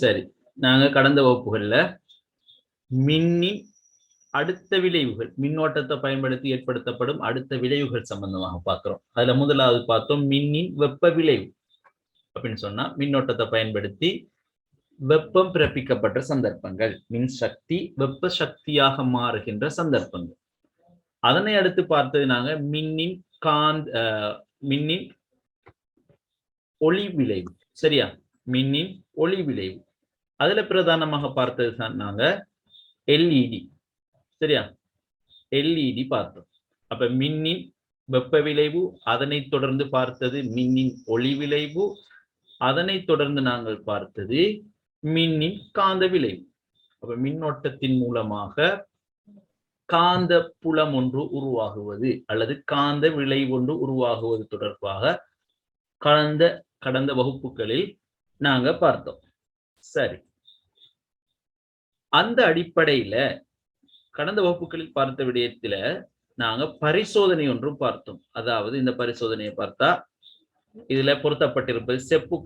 சரி, நாங்க கடந்த வகுப்புகள்ல மின்னின் அடுத்த விளைவுகள், மின்னோட்டத்தை பயன்படுத்தி ஏற்படுத்தப்படும் அடுத்த விளைவுகள் சம்பந்தமாக பார்க்கிறோம். அதுல முதலாவது பார்த்தோம் மின்னின் வெப்ப விளைவு. அப்படின்னு சொன்னா மின்னோட்டத்தை பயன்படுத்தி வெப்பம் பிறப்பிக்கப்பட்ட சந்தர்ப்பங்கள், மின் சக்தி வெப்ப சக்தியாக மாறுகின்ற சந்தர்ப்பங்கள். அதனை அடுத்து பார்த்தது நாங்க மின்னின் ஒளி விளைவு. சரியா? மின்னின் ஒளி விளைவு. அதுல பிரதானமாக பார்த்தது தான் நாங்க எல்இடி. சரியா? எல்இடி பார்த்தோம். அப்ப மின்னின் வெப்ப விளைவு, அதனைத் தொடர்ந்து பார்த்தது மின்னின் ஒளி விளைவு, அதனைத் தொடர்ந்து நாங்கள் பார்த்தது மின்னின் காந்த விளைவு. அப்ப மின்னோட்டத்தின் மூலமாக காந்த புலம் ஒன்று உருவாகுவது அல்லது காந்த விளைவு ஒன்று உருவாகுவது தொடர்பாக கடந்த வகுப்புகளில் நாங்க பார்த்தோம். சரி, அந்த அடிப்படையில கடந்த வகுப்புகளில் பார்த்த விடயத்துல நாங்க பரிசோதனை ஒன்றும் பார்த்தோம். அதாவது இந்த பரிசோதனையை பார்த்தா இதுல பொருத்தப்பட்டிருப்பது செப்பு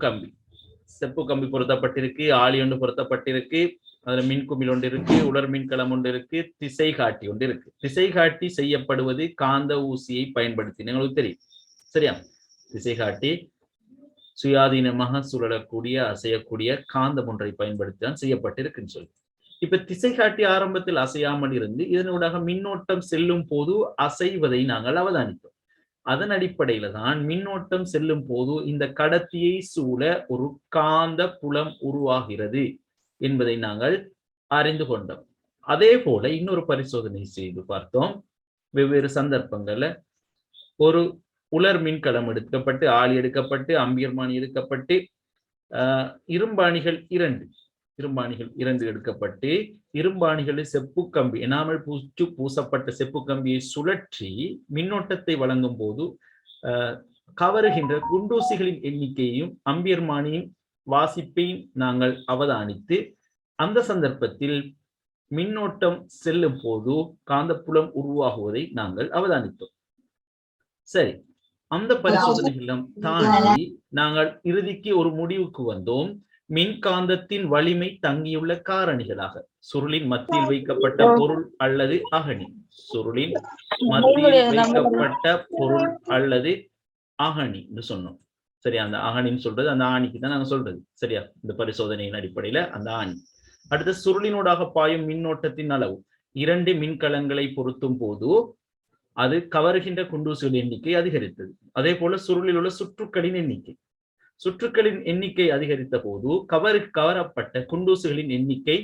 கம்பி பொருத்தப்பட்டிருக்கு, ஆளி ஒன்று பொருத்தப்பட்டிருக்கு, அதுல மின்குமிழ் ஒன்று இருக்கு, உலர் மின்கலம் ஒன்று இருக்கு, திசை காட்டி ஒன்று இருக்கு. திசை காட்டி செய்யப்படுவது காந்த ஊசியை பயன்படுத்தி, உங்களுக்கு தெரியும். சரியா? திசை காட்டி சுயாதீனமாக சுழலக்கூடிய அசையக்கூடிய காந்தம் ஒன்றை பயன்படுத்தி தான் செய்யப்பட்டிருக்குன்னு சொல்லி. இப்ப திசை காட்டி ஆரம்பத்தில் அசையாமல் இருந்து இதனூடாக மின்னோட்டம் செல்லும் போது அசைவதை நாங்கள் அவதானித்தோம். அதன் அடிப்படையில தான் மின்னோட்டம் செல்லும் போது இந்த கடத்தியை சூழ ஒரு காந்த புலம் உருவாகிறது என்பதை நாங்கள் அறிந்து கொண்டோம். அதே போல இன்னொரு பரிசோதனை செய்து பார்த்தோம். வெவ்வேறு சந்தர்ப்பங்கள்ல ஒரு உலர் மின்கலம் எடுக்கப்பட்டு, ஆளி எடுக்கப்பட்டு, அம்பியர்மானி எடுக்கப்பட்டு, இரும்பாணிகள் இரண்டு எடுக்கப்பட்டு, இரும்பாணிகளில் செப்பு கம்பி, எனாமல் பூசப்பட்ட செப்பு கம்பியை சுழற்றி மின்னோட்டத்தை வழங்கும் போது கவருகின்ற குண்டூசிகளின் எண்ணிக்கையையும் அம்பியர்மானியின் வாசிப்பையும் நாங்கள் அவதானித்து, அந்த சந்தர்ப்பத்தில் மின்னோட்டம் செல்லும் போது காந்தப்புலம் உருவாகுவதை நாங்கள் அவதானித்தோம். சரி, அந்த பரிசோதனைகளும் தாண்டி நாங்கள் இறுதிக்கு ஒரு முடிவுக்கு வந்தோம். மின்காந்தத்தின் வலிமை தங்கியுள்ள காரணிகளாக சுருளின் மத்தியில் வைக்கப்பட்ட பொருள் அல்லது அகணி, சுருளின் மத்தியில் வைக்கப்பட்ட பொருள் அல்லது அகணி என்று சொன்னோம். சரியா? அந்த அகணின்னு சொல்றது அந்த ஆணிக்கு தான் நாங்க சொல்றது. சரியா? இந்த பரிசோதனையின் அடிப்படையில அந்த ஆணி. அடுத்த சுருளினூடாக பாயும் மின்னோட்டத்தின் அளவு, இரண்டு மின்கலங்களை பொருத்தும் போது அது கவருகின்ற குண்டூசிகளின் எண்ணிக்கை அதிகரித்தது. அதே போல சுருளில் உள்ள சுற்றுக்களின் எண்ணிக்கை அதிகரித்த போது கவரப்பட்ட குண்டூசிகளின் எண்ணிக்கை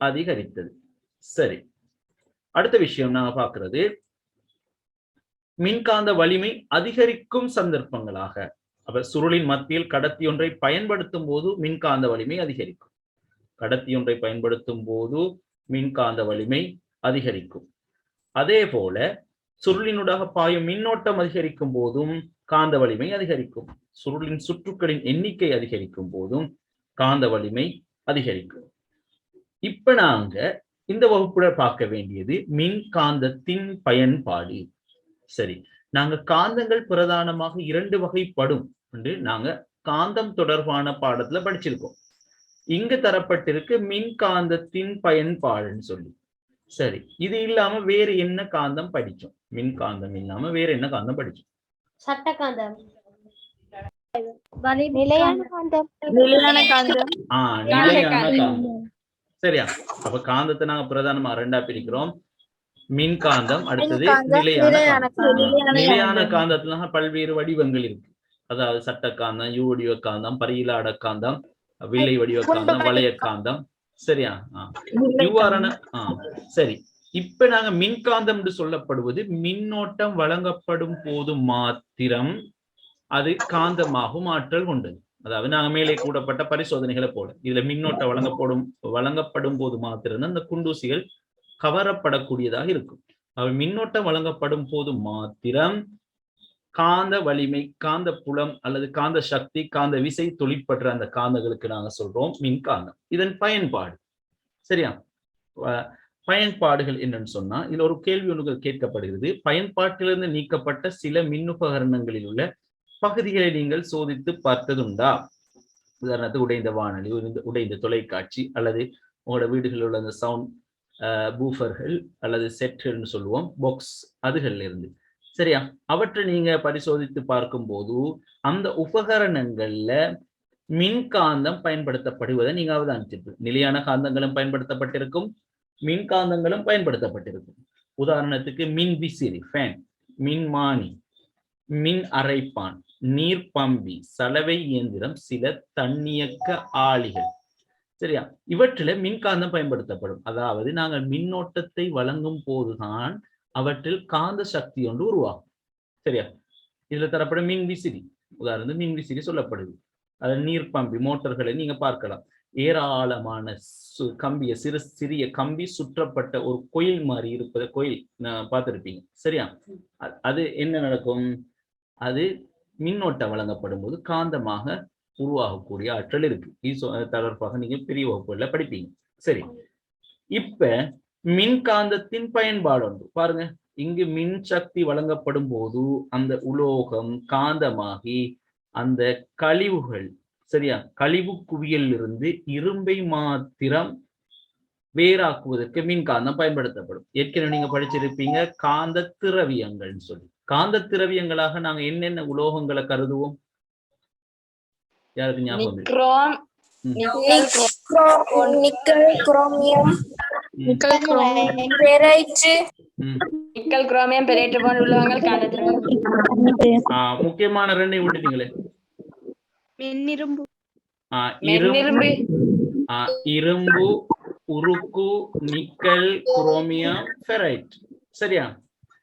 அதிகரித்தது. சரி, அடுத்த விஷயம் நாங்க பார்க்கிறது மின்காந்த வலிமை அதிகரிக்கும் சந்தர்ப்பங்களாக. அப்ப சுருளின் மத்தியில் கடத்தி ஒன்றை பயன்படுத்தும் போது மின்காந்த வலிமை அதிகரிக்கும். அதே போல சுருளினூடாக பாயும் மின்னோட்டம் அதிகரிக்கும் போதும் காந்த வலிமை அதிகரிக்கும். சுருளின் சுற்றுக்களின் எண்ணிக்கை அதிகரிக்கும் போதும் காந்த வலிமை அதிகரிக்கும். இப்ப நாங்க இந்த வகுப்புல பார்க்க வேண்டியது மின்காந்தத்தின் பயன்பாடு. சரி, நாங்க காந்தங்கள் பிரதானமாக இரண்டு வகைப்படும் என்று நாங்க காந்தம் தொடர்பான பாடத்துல படிச்சிருக்கோம். இங்கு தரப்பட்டிருக்கு மின்காந்தத்தின் பயன்பாடுன்னு சொல்லி. சரி, இது இல்லாம வேற என்ன காந்தம் படிச்சோம்? மின்காந்தம் இல்லாம வேற என்ன காந்தம் படிச்சோம்? சட்டகாந்தம், நிலையான காந்தம். சரியா? அப்ப காந்தத்தை நாங்க பிரதானமா ரெண்டா பிரிக்கிறோம். மின்காந்தம், அடுத்தது நிலையான காந்தத்துல பல்வேறு வடிவங்கள் இருக்கு. அதாவது சட்டக்காந்தம், யூ வடிவ காந்தம், பரியிலாட காந்தம், வில்லை வடிவ காந்தம், வளைய காந்தம். சரியா? இவ்வாறான சரி, இப்ப நாங்க மின்காந்தம் என்று சொல்லப்படுவது மின்னோட்டம் வழங்கப்படும் போது மாத்திரம் அது காந்தமாகும் ஆற்றல் கொண்டது. அதாவது நாங்க மேலே கூடப்பட்ட பரிசோதனைகளை போல இதுல மின்னோட்டம் வழங்கப்படும் போது மாத்திரம் அந்த குண்டூசிகள் கவரப்படக்கூடியதாக இருக்கும். மின்னோட்டம் வழங்கப்படும் போது மாத்திரம் காந்த வலிமை, காந்த புலம் அல்லது காந்த சக்தி, காந்த விசை தொழிற்பற்ற அந்த காந்தங்களுக்கு நாங்க சொல்றோம் மின்காந்தம். இதன் பயன்பாடு. சரியா? பயன்பாடுகள் என்னன்னு சொன்னா இதுல ஒரு கேள்வி ஒன்று கேட்கப்படுகிறது. பயன்பாட்டிலிருந்து நீக்கப்பட்ட சில மின்னுபகரணங்களில் உள்ள பகுதிகளை நீங்கள் சோதித்து பார்த்ததுண்டா? உதாரணத்துக்கு உடைந்த வானொலி, உடைந்த தொலைக்காட்சி, அல்லது உங்களோட வீடுகளில் உள்ள அந்த சவுண்ட் பூஃபர்கள் அல்லது செட்கள்னு சொல்லுவோம், பாக்ஸ், அதுகள்ல இருந்து. சரியா? அவற்றை நீங்க பரிசோதித்து பார்க்கும்போது அந்த உபகரணங்கள்ல மின்காந்தம் பயன்படுத்தப்படுவதை நீங்க அவதானிச்சிருப்பீங்க. நிலையான காந்தங்களும் பயன்படுத்தப்பட்டிருக்கும், மின்காந்தங்களும் பயன்படுத்தப்பட்டிருக்கும். உதாரணத்துக்கு மின் விசிறி, ஃபேன், மின்மானி, மின் அரைப்பான், நீர் பம்பி, சலவை இயந்திரம், சில தன்னியக்க ஆளிகள். சரியா? இவற்றில மின்காந்தம் பயன்படுத்தப்படும். அதாவது நாங்கள் மின்னோட்டத்தை வழங்கும் போதுதான் அவற்றில் காந்த சக்தி ஒன்று உருவாகும். சரியா? இதுல தரப்படும் மின் விசிறி, உதாரணம் மின் விசிறி சொல்லப்படுது. அது நீர் பம்பி, மோட்டர்களை நீங்க பார்க்கலாம். ஏராளமான கம்பிய சிறிய கம்பி சுற்றப்பட்ட ஒரு கோயில் மாதிரி இருப்பதை கோயில் பார்த்திருப்பீங்க. சரியா? அது என்ன நடக்கும்? அது மின்னோட்டம் வழங்கப்படும் போது காந்தமாக உருவாகக்கூடிய ஆற்றல் இருக்கு. இது தொடர்பாக நீங்க பெரிய வகுப்புல படிப்பீங்க. சரி, இப்ப மின்காந்தத்தின் பயன்பாடு ஒன்று பாருங்க. இங்கு மின் சக்தி வழங்கப்படும் போது அந்த உலோகம் காந்தமாகி அந்த கழிவுகள், சரியா, கழிவு குவியல் இருந்து இரும்பை மாத்திரம் வேறாக்குவதற்கு மின்காந்தம் பயன்படுத்தப்படும். ஏற்கனவே நீங்க படிச்சிருப்பீங்க காந்த திரவியங்கள் சொல்லி. காந்த திரவியங்களாக நாங்க என்னென்ன உலோகங்களை கருதுவோம்? யாருக்கு ஞாபகம் இருக்கு? நிக்கல், குரோமியம், பெரைட், நிக்கல், குரோமியம், பெரைட் போன்ற உலோகங்கள் காந்த திரவியம். முக்கியமான ரெண்டை விட்டுட்டீங்களே. மின்னிரும்பு, இரும்பு, உருக்கு, நிக்கல், குரோமியம், ஃபெரைட். சரியா?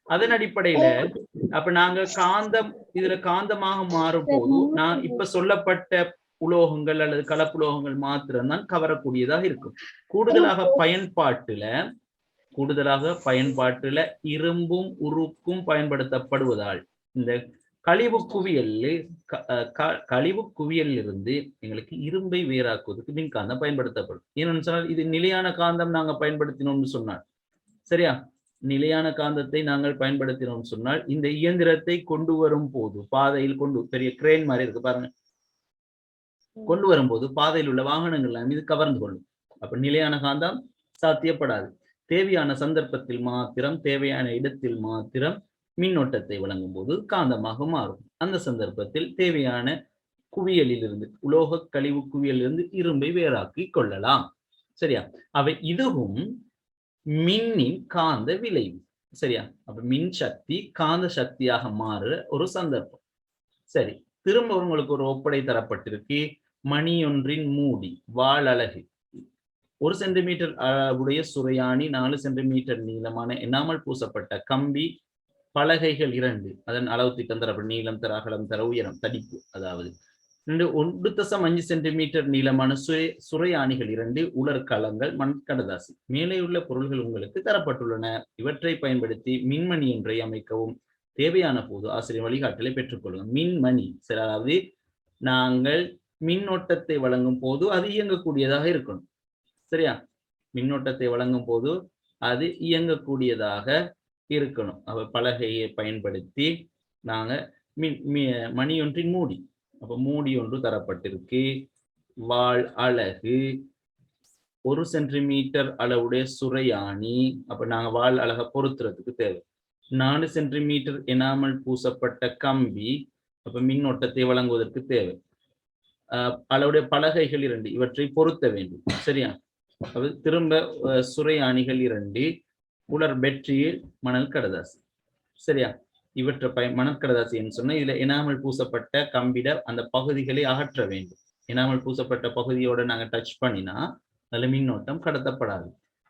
அதன் அடிப்படையில அப்ப நாங்க காந்தம் இதுல காந்தமாக மாறும் போது நான் இப்ப சொல்லப்பட்ட உலோகங்கள் அல்லது கலப்புலோகங்கள் மாத்திரம்தான் கவரக்கூடியதாக இருக்கும். கூடுதலாக பயன்பாட்டுல இரும்பும் உருக்கும் பயன்படுத்தப்படுவதால் இந்த கழிவு குவியல் இருந்து எங்களுக்கு இரும்பை வேறாக்குவதற்கு மின்காந்தம் பயன்படுத்தப்படும். ஏன்னு சொன்னால் இது நிலையான காந்தம் நாங்க பயன்படுத்தினோம்னு சொன்னார். சரியா? நிலையான காந்தத்தை நாங்கள் பயன்படுத்தினோம் சொன்னால் இந்த இயந்திரத்தை கொண்டு வரும் போது பாதையில் பெரிய கிரேன் மாதிரி இருக்கு பாருங்க, கொண்டு வரும்போது பாதையில் உள்ள வாகனங்கள் மீது கவர்ந்து கொள்ளும். அப்ப நிலையான காந்தம் சாத்தியப்படாது. தேவையான சந்தர்ப்பத்தில் மாத்திரம், தேவையான இடத்தில் மாத்திரம் மின்னோட்டத்தை வழங்கும் போது காந்தமாக மாறும். அந்த சந்தர்ப்பத்தில் தேவையான குவியலில் இருந்து, உலோக கழிவு குவியலிருந்து இரும்பை வேறாக்கி கொள்ளலாம். சரியா? அவை இதுவும் மின்னின் காந்த விளைவு. சரியா? அப்ப மின் சக்தி காந்த சக்தியாக மாறுற ஒரு சந்தர்ப்பம். சரி, திரும்ப உங்களுக்கு ஒரு ஒப்படை தரப்பட்டிருக்கு. மணியொன்றின் மூடி, வாள் அலகு, 1 சென்டிமீட்டர் உடைய சுரையாணி, 4 சென்டிமீட்டர் நீளமான எண்ணாமல் பூசப்பட்ட கம்பி, பலகைகள் 2, அதன் அளவு திட்டம் தரப்படும். நீளம் தர, அகலம் தர, உயரம், தடிப்பு, அதாவது 1.5 சென்டிமீட்டர் நீளமான சுரையாணிகள் 2, உலர்களங்கள், மண்கடதாசி. மேலே உள்ள பொருள்கள் உங்களுக்கு தரப்பட்டுள்ளன. இவற்றை பயன்படுத்தி மின்மணி ஒன்றை அமைக்கவும். தேவையான போது ஆசிரியர் வழிகாட்டலை பெற்றுக்கொள்ளுங்க. மின்மணி, அதாவது நாங்கள் மின்னோட்டத்தை வழங்கும் போது அது இயங்கக்கூடியதாக இருக்கணும். சரியா? மின்னோட்டத்தை வழங்கும் போது அது இயங்கக்கூடியதாக இருக்கணும். அவ பலகையை பயன்படுத்தி நாங்க மணியொன்றின் மூடி, அப்ப மூடி ஒன்று தரப்பட்டிருக்கு. வாள் அலகு, 1 சென்டிமீட்டர் அளவுடைய சுரையாணி, அப்ப நாங்க வாள் அலகை பொருத்துறதுக்கு தேவை. 4 சென்டிமீட்டர் எனாமல் பூசப்பட்ட கம்பி, அப்ப மின்னோட்டத்தை வழங்குவதற்கு தேவை. அளவுடைய பலகைகள் 2, இவற்றை பொருத்த வேண்டும். சரியா? அது திரும்ப சுரையாணிகள் 2, உலர் பெட்ரியில், மணல் கடதாசி. சரியா? இவற்றை மணல் கடதாசி என்று சொன்னா இதுல எனாமல் பூசப்பட்ட கம்பிட அந்த பகுதிகளை அகற்ற வேண்டும். எனாமல் பூசப்பட்ட பகுதியோட நாங்க டச் பண்ணினா அதுல மின்னோட்டம் கடத்தப்படாது.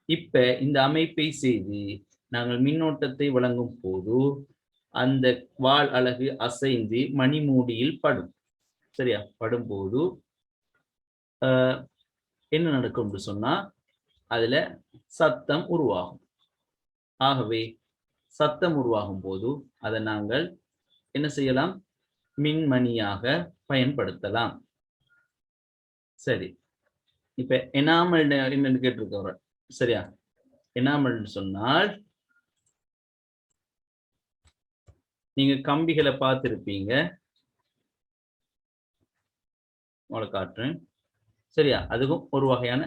இப்ப இந்த அமைப்பை செய்து நாங்கள் மின்னோட்டத்தை வழங்கும் போது அந்த வாள் அலகு அசைந்து மணிமூடியில் படும். சரியா? படும்போது என்ன நடக்கும் சொன்னா அதுல சத்தம் உருவாகும். ஆகவே சத்தம் உருவாகும் போது அதை நாங்கள் என்ன செய்யலாம்? மின்மணியாக பயன்படுத்தலாம். சரி, இப்ப எனாமல் என்னன்னு கேட்டிருக்க. சரியா? எனாமல் சொன்னால் நீங்க கம்பிகளை பார்த்திருப்பீங்க. உங்களுக்கு காட்டுறேன். சரியா? அதுவும் ஒரு வகையான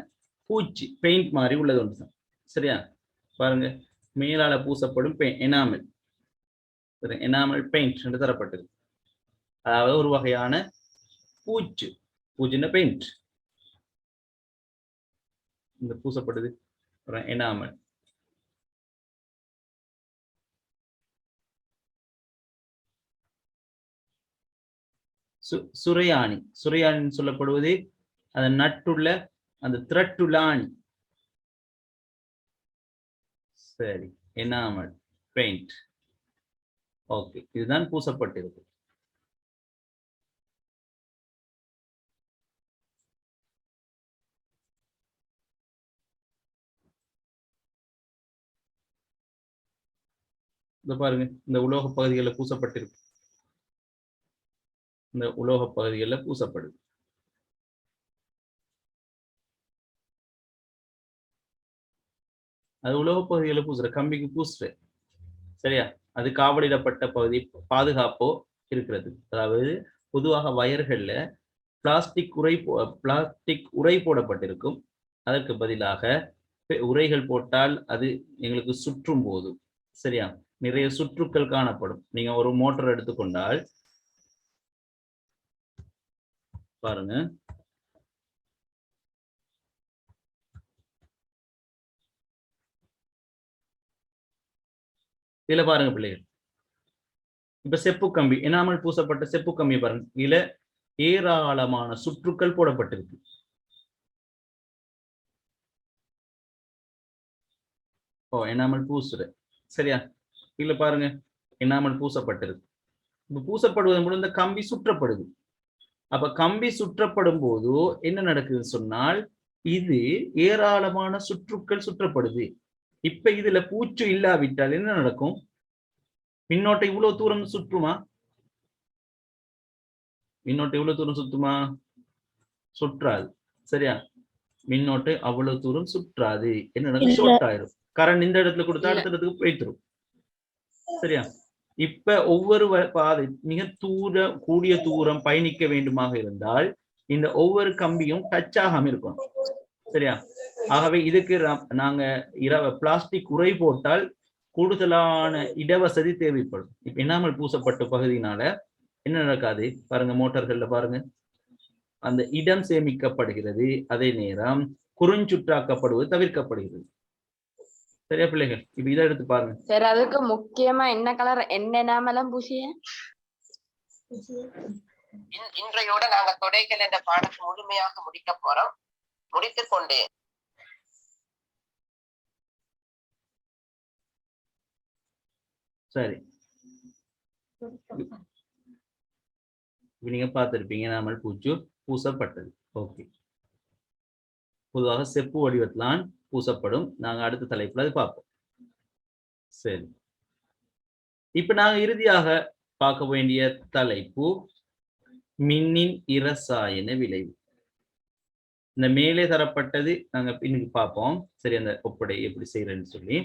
பூச்சி பெயிண்ட் மாதிரி உள்ளது ஒன்று. சரியா? பாருங்க, மேலால பூசப்படும் எனாமல், எனாமல் பெயிண்ட் என்று தரப்பட்டது. அதாவது ஒரு வகையான பூச்சு, பூச்சின பெயிண்ட் இந்த பூசப்படுது எனாமல். சுரையாணி, சுரையாணி சொல்லப்படுவது அந்த நட்டுள்ள அந்த த்ரெட்டுள்ள ஆணி. சரி, எனாமல் பெயிண்ட். ஓகே, இதுதான் பூசப்பட்டிருக்கு. இந்த பாருங்க, இந்த உலோக பகுதிகளில் பூசப்பட்டிருக்கு. இந்த உலோக பகுதிகளில் பூசப்படுது. அது உலோக பகுதிகளில் பூசுற, கம்பிக்கு பூசுற. சரியா? அது காவலிடப்பட்ட பகுதி, பாதுகாப்போ இருக்கிறது. அதாவது பொதுவாக வயர்கள்ல பிளாஸ்டிக் உரை போடப்பட்டிருக்கும். அதற்கு பதிலாக உரைகள் போட்டால் அது எங்களுக்கு சுற்றும் போது, சரியா, நிறைய சுற்றுக்கள் காணப்படும். நீங்க ஒரு மோட்டார் எடுத்துக்கொண்டால் பாருங்க, இதுல பாருங்க பிள்ளைகள், இப்ப செப்பு கம்பி, எனாமல் பூசப்பட்ட செப்பு கம்பி பாருங்க, இதுல ஏராளமான சுற்றுக்கள் போடப்பட்டிருக்கு. எனாமல் பூசுற. சரியா? இல்ல பாருங்க, எனாமல் பூசப்பட்டிருக்கு. இப்ப பூசப்படுவதன் மூலம் இந்த கம்பி சுற்றப்படுது. அப்ப கம்பி சுற்றப்படும் போது என்ன நடக்குதுன்னு சொன்னால், இது ஏராளமான சுற்றுக்கள் சுற்றப்படுது. இப்ப இதுல பூச்சு இல்லாவிட்டால் என்ன நடக்கும்? மின்னோட்டம் இவ்வளவு தூரம் சுற்றுமா? மின்னோட்டம் இவ்வளவு தூரம் சுத்துமா? சுற்றாது. சரியா? மின்னோட்டம் அவ்வளவு தூரம் சுற்றாது. என்ன நடக்கும்? ஷார்ட் ஆயிரும். கரண்ட் இந்த இடத்துல கொடுத்தா அடுத்த இடத்துக்கு போய்த்திரும். சரியா? இப்ப ஒவ்வொரு பாதை மிக கூடிய தூரம் பயணிக்க வேண்டுமாக இருந்தால் இந்த ஒவ்வொரு கம்பியும் டச் ஆகாம இருக்கும். சரியா? ஆகவே இதுக்கு நாங்க பிளாஸ்டிக் உரை போட்டால் கூடுதலான இடவசதி தேவைப்படும். இப்ப எனாமல் பூசப்பட்ட பகுதியினால என்ன நடக்காது பாருங்க, மோட்டார்கள்ல பாருங்க, அந்த இடம் சேமிக்கப்படுகிறது. அதே நேரம் குறுஞ்சுற்றாக்கப்படுவது தவிர்க்கப்படுகிறது. சரியா பிள்ளைகள்? இப்ப இதை எடுத்து பாருங்க. சரி, அதுக்கு முக்கியமா என்ன கலர், என்ன எனாமலாம் பூசிய? இன்றையோட நாங்க தொடைகள் என்ற பாடத்தை முழுமையாக முடிக்க போறோம். முடித்துக் கொண்டே சரி, நீங்க பார்த்திருப்பீங்க எனாமல் பூச்சு பூசப்பட்டது. ஓகே, பொதுவாக செப்பு வடிவத்திலான் பூசப்படும். நாங்க அடுத்த தலைப்புல அது பார்ப்போம். சரி, இப்ப நாங்க இறுதியாக பார்க்க வேண்டிய தலைப்பு மின்னின் இரசாயன விளைவு. இந்த மேலே தரப்பட்டது நாங்க இன்னைக்கு பார்ப்போம். சரி, அந்த ஒப்படை எப்படி செய்யறேன்னு சொல்லி.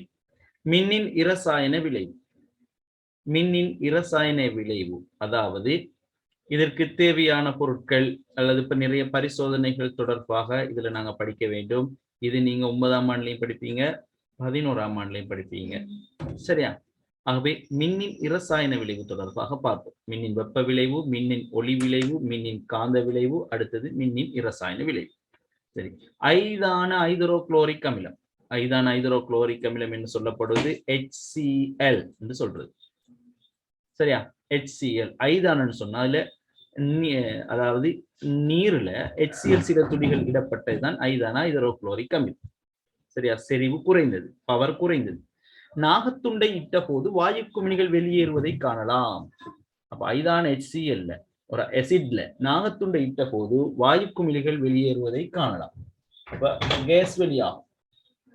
மின்னின் இரசாயன விளைவு. மின்னின் இரசாயன விளைவு அதாவது இதற்கு தேவையான பொருட்கள் அல்லது இப்ப நிறைய பரிசோதனைகள் தொடர்பாக இதுல நாங்க படிக்க வேண்டும். இது நீங்க 9ஆம் ஆண்டுலையும் படிப்பீங்க, 11ஆம் ஆண்டுலையும் படிப்பீங்க. சரியா? ஆகவே மின்னின் இரசாயன விளைவு தொடர்பாக பார்ப்போம். மின்னின் வெப்ப விளைவு, மின்னின் ஒளி விளைவு, மின்னின் காந்த விளைவு, அடுத்தது மின்னின் இரசாயன விளைவு. சரி, ஐதான ஐதரோகுளோரிக் அமிலம். ஐதான ஐதரோகுளோரிக் அமிலம் என்று சொல்லப்படுவது HCl என்று சொல்றது. சரியா? HCl ஐதானன்னு சொன்னா அதுல அதாவது நீர்ல HCl சில துளிகள் இடப்பட்டதுதான் ஐதான ஐதரோகுளோரிக் அமிலம். சரியா? செறிவு குறைந்தது, பவர் குறைந்தது. நாகத்துண்டை இட்ட போது வாயு குமிழிகள் வெளியேறுவதை காணலாம். அப்ப ஐதான HCl ஒரு அசிட்ல நாகத்துண்டை இட்ட போது வாயு குமிழிகள் வெளியேறுவதை காணலாம். அப்ப கேஸ் வெளியாகும்.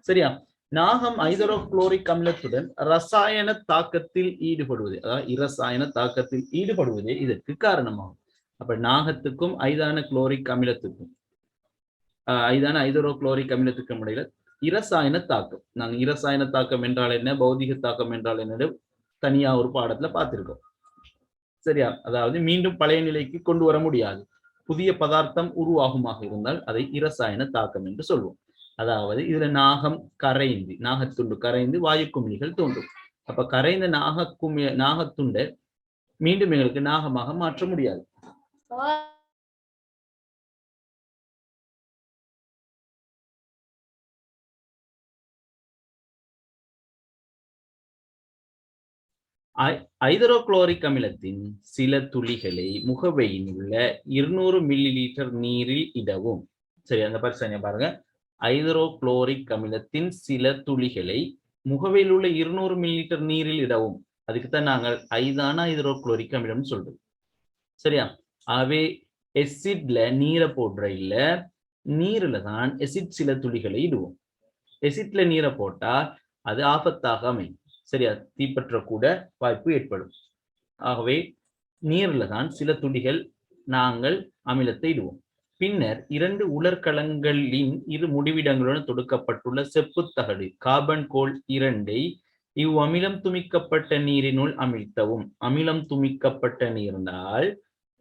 சரியா? நாகம் ஐதரோகுளோரிக் அமிலத்துடன் ரசாயன தாக்கத்தில் ஈடுபடுவது, அதாவது இரசாயன தாக்கத்தில் ஈடுபடுவதே இதற்கு காரணமாகும். அப்ப நாகத்துக்கும் ஐதான குளோரிக் அமிலத்துக்கும் ஐதான ஐதரோகுளோரிக் அமிலத்துக்கும் இடையில இரசாயன தாக்கம். நாங்க இரசாயன தாக்கம் என்றால் என்ன, பௌதிக தாக்கம் என்றால் என்ன தனியா ஒரு பாடத்துல பார்த்திருக்கோம். சரியா? அதாவது மீண்டும் பழைய நிலைக்கு கொண்டு வர முடியாது. புதிய பதார்த்தம் உருவாகுமாக இருந்தால் அதை இரசாயன தாக்கம் என்று சொல்வோம். அதாவது இதுல நாகத்துண்டு கரைந்து வாயு குமிழிகள் தோன்றும். அப்ப கரைந்த நாகத்துண்டை மீண்டும் எங்களுக்கு நாகமாக மாற்ற முடியாது. ஐதரோகுளோரிக் அமிலத்தின் சில துளிகளை முகவையில் உள்ள 200 மில்லிலிட்டர் நீரில் இடவும். சரி, அந்த பரிசோதனை பாருங்க. ஐதரோகுளோரிக் அமிலத்தின் சில துளிகளை முகவையில் உள்ள 200 மில்லிலிட்டர் நீரில் இடவும். அதுக்குத்தான் நாங்கள் ஐதான ஐதரோகுளோரிக் அமிலம் சொல்றோம். சரியா? ஆகவே எசிட்ல நீரை போடுற இல்ல, நீர்ல தான் எசிட் சில துளிகளை இடுவோம். எசிட்ல நீரை போட்டா அது ஆபத்தாக அமையும். சரியா? தீப்பற்ற கூட வாய்ப்பு ஏற்படும். ஆகவே நீர்ல தான் சில துளிகள் நாங்கள் அமிலத்தை இடுவோம். பின்னர் 2 உலர்களங்களின் இரு முடிவிடங்களுடன் தொடுக்கப்பட்டுள்ள செப்புத்தகடு கார்பன் கோல் 2ஐ இவ் அமிலம் துமிக்கப்பட்ட நீரினுள் அமிழ்த்தவும். அமிலம் துமிக்கப்பட்ட நீர்னால்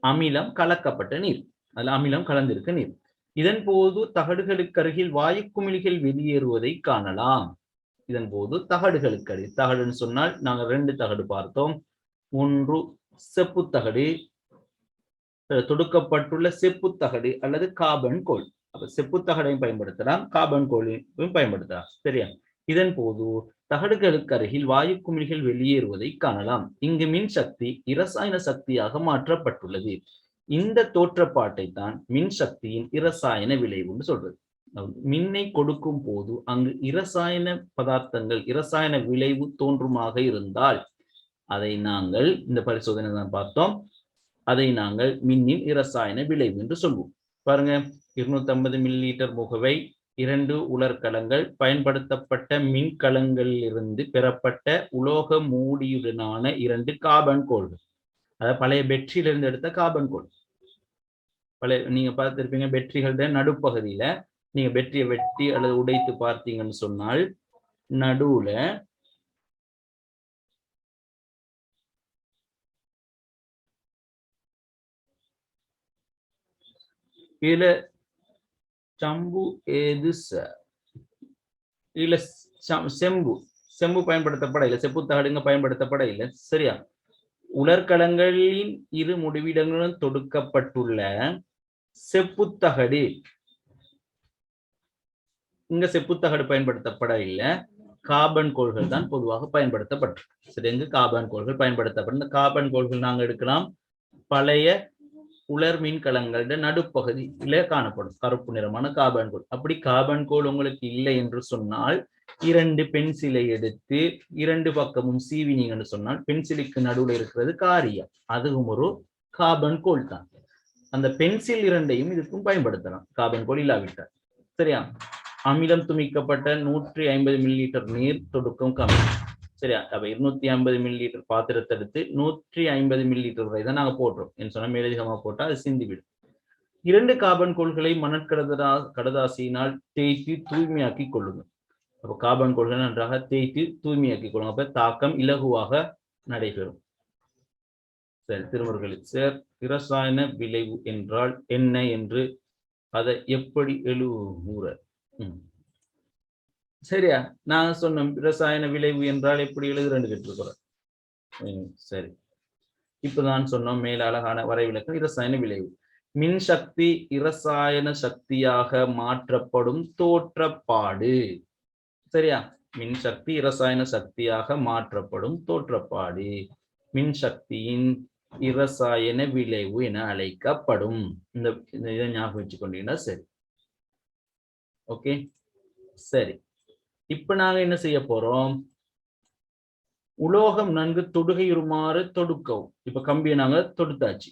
அமிலம் கலக்கப்பட்ட நீர், அதுல அமிலம் கலந்திருக்க நீர். இதன் போது தகடுகளுக்கு அருகில் வாயு குமிழிகள் வெளியேறுவதை காணலாம். இதன் போது தகடுகளுக்கு அருகில், தகடுன்னு சொன்னால் நாங்கள் 2 தகடு பார்த்தோம். ஒன்று செப்புத்தகடு, தொடுக்கப்பட்டுள்ள செப்புத்தகடு அல்லது கார்பன் கோல். அப்ப செப்புத்தகடையும் பயன்படுத்தலாம், கார்பன் கோலையும் பயன்படுத்தலாம். சரியா? இதன் போது தகடுகளுக்கு அருகில் வாயு குமிழிகள் வெளியேறுவதை காணலாம். இங்கு மின் சக்தி இரசாயன சக்தியாக மாற்றப்பட்டுள்ளது. இந்த தோற்றப்பாட்டை தான் மின் சக்தியின் இரசாயன விளைவுன்னு சொல்றது. மின்னை கொடுக்கும் போது அங்கு இரசாயன பதார்த்தங்கள், இரசாயன விளைவு தோன்றுமாக இருந்தால் அதை நாங்கள், இந்த பரிசோதனை தான் பார்த்தோம், அதை நாங்கள் மின்னின் இரசாயன விளைவு என்று சொல்வோம். பாருங்க, 250 மில்லிலிட்டர் முகவை, 2 உலர்களங்கள், பயன்படுத்தப்பட்ட மின்கலங்களிலிருந்து பெறப்பட்ட உலோக மூடியுடனான 2 கார்பன் கோல்கள். அதாவது பழைய பெட்ரியிலிருந்து எடுத்த கார்பன் கோல். நீங்க பார்த்திருப்பீங்க, பெட்ரிகளோட நடுப்பகுதியில நீங்க பெட்ரியை வெட்டி அல்லது உடைத்து பார்த்தீங்கன்னு சொன்னால் நடுவுல இதுல சம்பு ஏது இல்ல செம்பு பயன்படுத்தப்பட இல்லை, செப்பு தகடுங்க பயன்படுத்தப்பட இல்லை. சரியா? உலர்களங்களின் இரு முடிவிடங்களுடன் தொடுக்கப்பட்டுள்ள செப்புத்தகடு, இங்க செப்புத்தகடு பயன்படுத்தப்பட இல்லை, கார்பன் கோல்கள் தான் பொதுவாக பயன்படுத்தப்படும். சரி, இங்கு கார்பன் கோல்கள் பயன்படுத்தப்படும். இந்த கார்பன் கோல்கள் நாங்கள் எடுக்கலாம் பழைய உலர் மின்கலங்களோட நடுப்பகுதியில காணப்படும் கருப்பு நிறமான கார்பன் கோல். அப்படி கார்பன் கோல் உங்களுக்கு இல்லை என்று சொன்னால் 2 பென்சிலை எடுத்து 2 பக்கமும் சீவினீங்கன்னு சொன்னால் பென்சிலுக்கு நடுவில் இருக்கிறது காரியம், அதுவும் ஒரு கார்பன் கோல் தான். அந்த பென்சில் 2ஐயும் இதுக்கும் பயன்படுத்தலாம் கார்பன் கோல் இல்லாவிட்டால். சரியா? அமிலம் துமிக்கப்பட்ட 150 மில்லிலிட்டர் நீர் தொடுக்கும் கம்மி. சரியா? அப்ப 250 மில்லிலிட்டர் பாத்திரத்தை எடுத்து 150 மில்லிலிட்டர் வரை தான் நாங்க போடுறோம். என்று சொன்னா மேலதிகமா போட்டா அது சிந்திவிடும். 2 கார்பன் கோல்களை மணற்கடதாசியினால் தேய்த்து தூய்மையாக்கி கொள்ளுங்க. அப்ப கார்பன் கோல்கள் நன்றாக தேய்த்து தூய்மையாக்கி கொள்ளுங்க. அப்ப தாக்கம் இலகுவாக நடைபெறும். சரி, திருவர்களுக்கு சார், இரசாயன விளைவு என்றால் என்ன என்று அதை எப்படி எழுவுற? சரியா? நான் சொன்ன இரசாயன விளைவு என்றால் எப்படி எழுதுறேன்னு கேட்டிருக்கிறேன். சரி, இப்ப நான் சொன்னோம் மேல அழகான வரைவிலக்கம் இரசாயன விளைவு. மின் சக்தி இரசாயன சக்தியாக மாற்றப்படும் தோற்றப்பாடு. சரியா? மின் சக்தி இரசாயன சக்தியாக மாற்றப்படும் தோற்றப்பாடு மின் சக்தியின் இரசாயன விளைவு என அழைக்கப்படும். இந்த இதை ஞாபகம் வச்சுக்கொண்டீங்கன்னா சரி. ஓகே, சரி. இப்ப நாங்க என்ன செய்ய போறோம்? உலோகம் நன்கு தொடுகையுறுமாறு தொடுக்கவும். இப்ப கம்பியை நாங்க தொடுத்தாச்சு.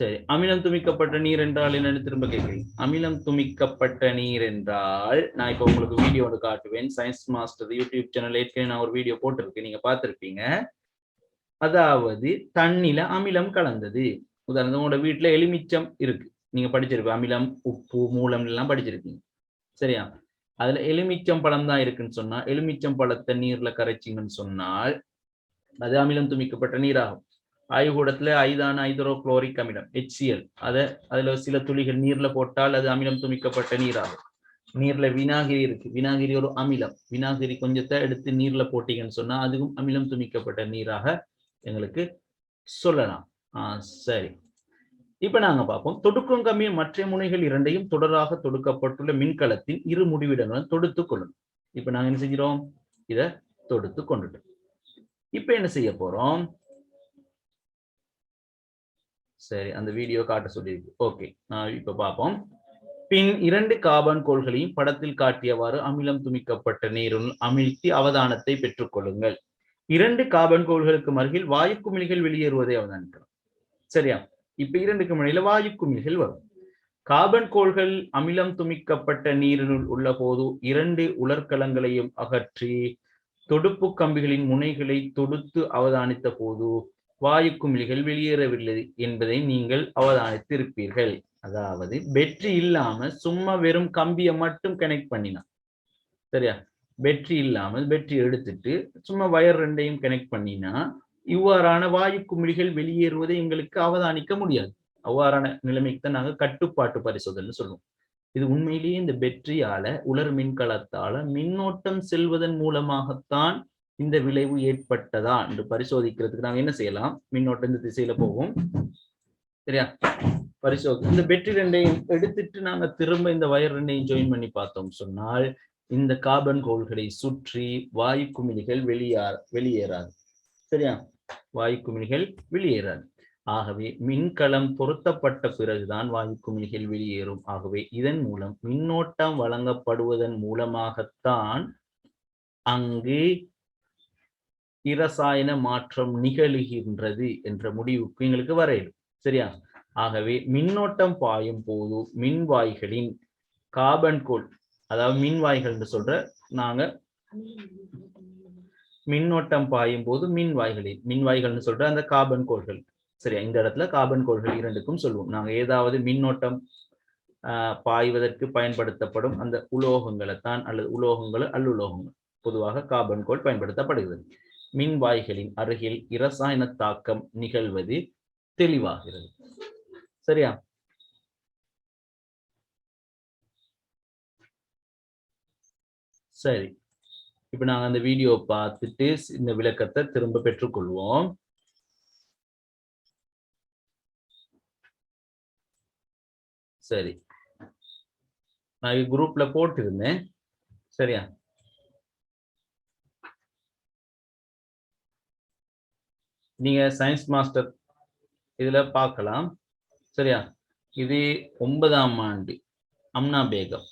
சரி, அமிலம் துமிக்கப்பட்ட நீர் என்றால் என்னன்னு திரும்ப கேட்கிறேன். அமிலம் துமிக்கப்பட்ட நீர் என்றால், நான் இப்ப உங்களுக்கு வீடியோ ஒன்று காட்டுவேன். சயின்ஸ் மாஸ்டர் யூடியூப் சேனல் ஏற்கனவே நான் ஒரு வீடியோ போட்டிருக்கேன், நீங்க பார்த்திருப்பீங்க. அதாவது தண்ணில அமிலம் கலந்தது. உதாரணத்துக்கு உங்களோட வீட்டுல எலுமிச்சம் இருக்கு, நீங்க படிச்சிருப்பீங்க. அமிலம், உப்பு, மூலம் எல்லாம் படிச்சிருப்பீங்க. சரியா? அதுல எலுமிச்சம் பழம் தான் இருக்குன்னு சொன்னா, எலுமிச்சம் பழத்தை நீர்ல கரைச்சிங்கன்னு சொன்னால் அது அமிலம் துமிக்கப்பட்ட நீராகும். ஆய்வுகூடத்துல ஐதான ஹைட்ரோகுளோரிக் அமிலம் HCl அதுல சில துளிகள் நீர்ல போட்டால் அது அமிலம் துமிக்கப்பட்ட நீராகும். நீர்ல வினாகிரி இருக்கு, வினாகிரி ஒரு அமிலம், வினாகிரி கொஞ்சத்தை எடுத்து நீர்ல போட்டீங்கன்னு சொன்னா அதுவும் அமிலம் துமிக்கப்பட்ட நீராக எங்களுக்கு சொல்லலாம். சரி, இப்ப நாங்க பார்ப்போம். தொடுக்கும் கம்பியின் மற்ற முனைகள் இரண்டையும் தொடராக தொடுக்கப்பட்டுள்ள மின்கலத்தின் இரு முடிவிடங்களும் தொடுத்து கொள்ளும். இப்ப நாங்க என்ன செஞ்சோம், இத தொடுத்து கொண்டுட்டோம். இப்ப என்ன செய்ய போறோம், சரி அந்த வீடியோ காட்ட சொல்லியிருக்கு. ஓகே, இப்ப பார்ப்போம். பின் 2 கார்பன் கோள்களையும் படத்தில் காட்டியவாறு அமிலம் துமிக்கப்பட்ட நீருள் அமிழ்த்தி அவதானத்தை பெற்றுக் கொள்ளுங்கள். 2 கார்பன் கோள்களுக்கு அருகில் வாயு குமிழிகள் வெளியேறுவதை அவதானிக்கலாம். சரியா? இப்ப 2க்கு இடையில வாயு குமிழிகள் வரும். கார்பன் கோள்கள் அமிலம் துமிக்கப்பட்ட நீரினுள் உள்ள போது 2 உலர்கலங்களையும் அகற்றி தொடுப்பு கம்பிகளின் முனைகளை தொடுத்து அவதானித்த போது வாயு குமிழிகள் வெளியேறவில்லை என்பதை நீங்கள் அவதானித்திருப்பீர்கள். அதாவது பேட்டரி இல்லாம சும்மா வெறும் கம்பியை மட்டும் கனெக்ட் பண்ணினா, சரியா? பேட்டரி இல்லாமல் பேட்டரி எடுத்துட்டு சும்மா வயர் ரெண்டையும் கனெக்ட் பண்ணினா இவ்வாறான வாயு குமிழிகள் வெளியேறுவதை எங்களுக்கு அவதானிக்க முடியாது. அவ்வாறான நிலைமைக்கு தான் நாங்க கட்டுப்பாட்டு பரிசோதனை சொல்லுவோம். இது உண்மையிலேயே இந்த பேட்டரியால உலர் மின்கலத்தால மின்னோட்டம் செல்வதன் மூலமாகத்தான் இந்த விளைவு ஏற்பட்டதா என்று பரிசோதிக்கிறதுக்கு நாங்க என்ன செய்யலாம், மின்னோட்டம் இந்த திசையில போகும், சரியா? இந்த பேட்டரி ரெண்டையும் எடுத்துட்டு நாங்க திரும்ப இந்த வயர் ரெண்டையும் ஜாயின் பண்ணி பார்த்தோம் சொன்னால் இந்த கார்பன் கோள்களை சுற்றி வாயு குமிழிகள் வெளியேறாது. சரியா? வாயு குமிழிகள் வெளியேறாது. ஆகவே மின்கலம் பொருத்தப்பட்ட பிறகுதான் வாயு குமிழிகள் வெளியேறும். ஆகவே இதன் மூலம் மின்னோட்டம் வழங்கப்படுவதன் மூலமாகத்தான் அங்கு இரசாயன மாற்றம் நிகழுகின்றது என்ற முடிவுக்கு எங்களுக்கு வரையும். சரியா? ஆகவே மின்னோட்டம் பாயும் போது மின்வாய்களின் கார்பன் கோள், அதாவது மின்வாய்கள் என்று சொல்ற நாங்க மின்னோட்டம் பாயும் போது மின்வாய்கள்னு சொல்ற அந்த கார்பன் கோள்கள், சரியா? இந்த இடத்துல கார்பன் கோள்கள் இரண்டுக்கும் சொல்லுவோம். நாங்க ஏதாவது மின்னோட்டம் பாய்வதற்கு பயன்படுத்தப்படும் அந்த உலோகங்களை தான், அல்லது உலோகங்கள் அல்லுலோகங்கள், பொதுவாக கார்பன் கோள் பயன்படுத்தப்படுகிறது. மின்வாய்களின் அருகில் இரசாயன தாக்கம் நிகழ்வது தெளிவாகிறது. சரியா? சரி, இப்ப நாங்க அந்த வீடியோ பார்த்துட்டு இந்த விளக்கத்தை திரும்ப பெற்றுக்கொள்வோம். சரி, நான் குரூப்ல போட்டிருந்தேன். சரியா? நீங்க சயின்ஸ் மாஸ்டர் இதுல பார்க்கலாம். சரியா? இது 9ஆம் ஆண்டு அம்னா பேகம்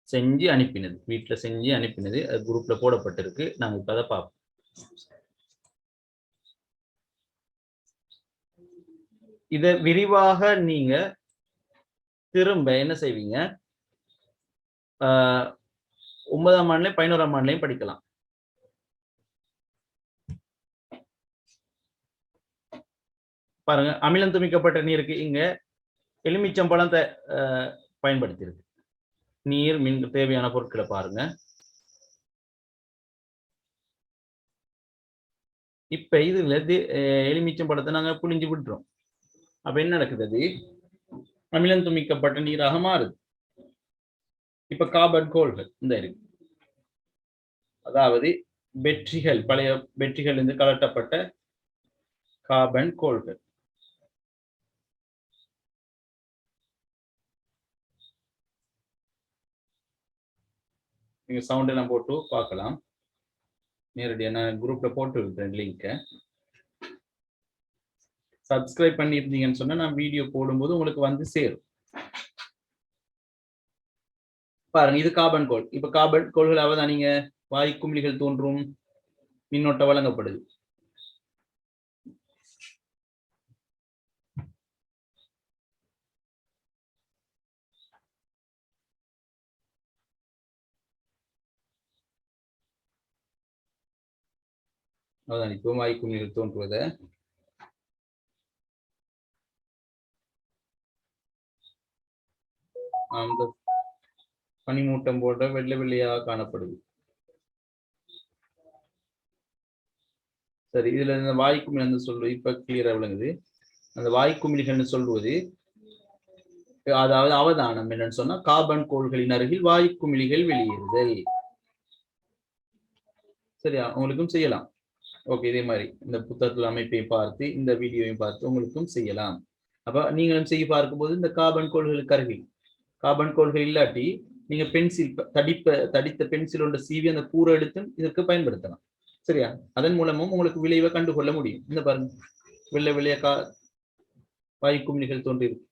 செஞ்சு அனுப்பினது, வீட்டுல செஞ்சு அனுப்பினது, அது குரூப்ல போடப்பட்டிருக்கு. நாங்க இப்ப அதை பார்ப்போம். இத விரிவாக நீங்க திரும்ப என்ன செய்வீங்க, 9ஆம் ஆண்டுலயும் 11ஆம் ஆண்டுலயும் படிக்கலாம். பாருங்க, அமிலம் துமிக்கப்பட்ட நீருக்கு இங்க எலுமிச்சம்பழத்தை பயன்படுத்தி இருக்கு. நீர் மின் தேவையான பொருட்களை பாருங்க. இப்ப இதுல எலுமிச்சம்பழத்தை நாங்க புளிஞ்சு விட்டுறோம். அப்ப என்ன நடக்குது, அது அமிலம் துமிக்கப்பட்ட நீராக மாறுது. இப்ப கார்பன் கோள்கள் இந்த இருக்கு, அதாவது பேட்டரிகள், பழைய பேட்டரிகள் இருந்து கலட்டப்பட்ட கார்பன் கோள்கள். நீங்க சவுண்ட் எல்லாம் போட்டு பார்க்கலாம். நேரடியாக நான் குரூப்ல போட்டு இருக்கிறேன் லிங்கை. சப்ஸ்கிரைப் பண்ணியிருந்தீங்கன்னு சொன்னா நான் வீடியோ போடும்போது உங்களுக்கு வந்து சேரும். பாருங்க, இது கார்பன் கோள். இப்ப கார்பன் கோள்கள் அவதானிங்க, வாயு குமிழிகள் தோன்றும், மின்னோட்டம் வழங்கப்படுது. அவதானிப்போம் வாயு குமிழிகள் தோன்றுவதை. அந்த பனிமூட்டம் போன்ற வெள்ளை வெள்ளையாக காணப்படுது. சரி, இதுல இந்த வாய்க்குமிழ் சொல்றது இப்ப கிளியரா விளங்குது. அந்த வாய்க்குமிழிகள்னு சொல்வது அதாவது அவதானம் என்னன்னு சொன்னா கார்பன் கோள்களின் அருகில் வாய்க்குமிழிகள் வெளியேறுதல். சரியா, உங்களுக்கும் செய்யலாம். ஓகே, இதே மாதிரி இந்த புத்தகத்துல அமைப்பையும் பார்த்து இந்த வீடியோவையும் பார்த்து உங்களுக்கும் செய்யலாம். அப்ப நீங்களும் செய்ய பார்க்கும்போது இந்த கார்பன் கோள்களுக்கு அருகில் கார்பன் கோள்கள் இல்லாட்டி நீங்க பென்சில் தடித்த பென்சில் ஒன்ற சீவி அந்த கூரை எடுத்தும் இதற்கு பயன்படுத்தலாம். சரியா, அதன் மூலமும் உங்களுக்கு விளைவை கண்டுகொள்ள முடியும். இந்த பாருங்க, வெள்ளை வெள்ளைய வாய்க்குமிழிகள் தோன்றியிருக்கு.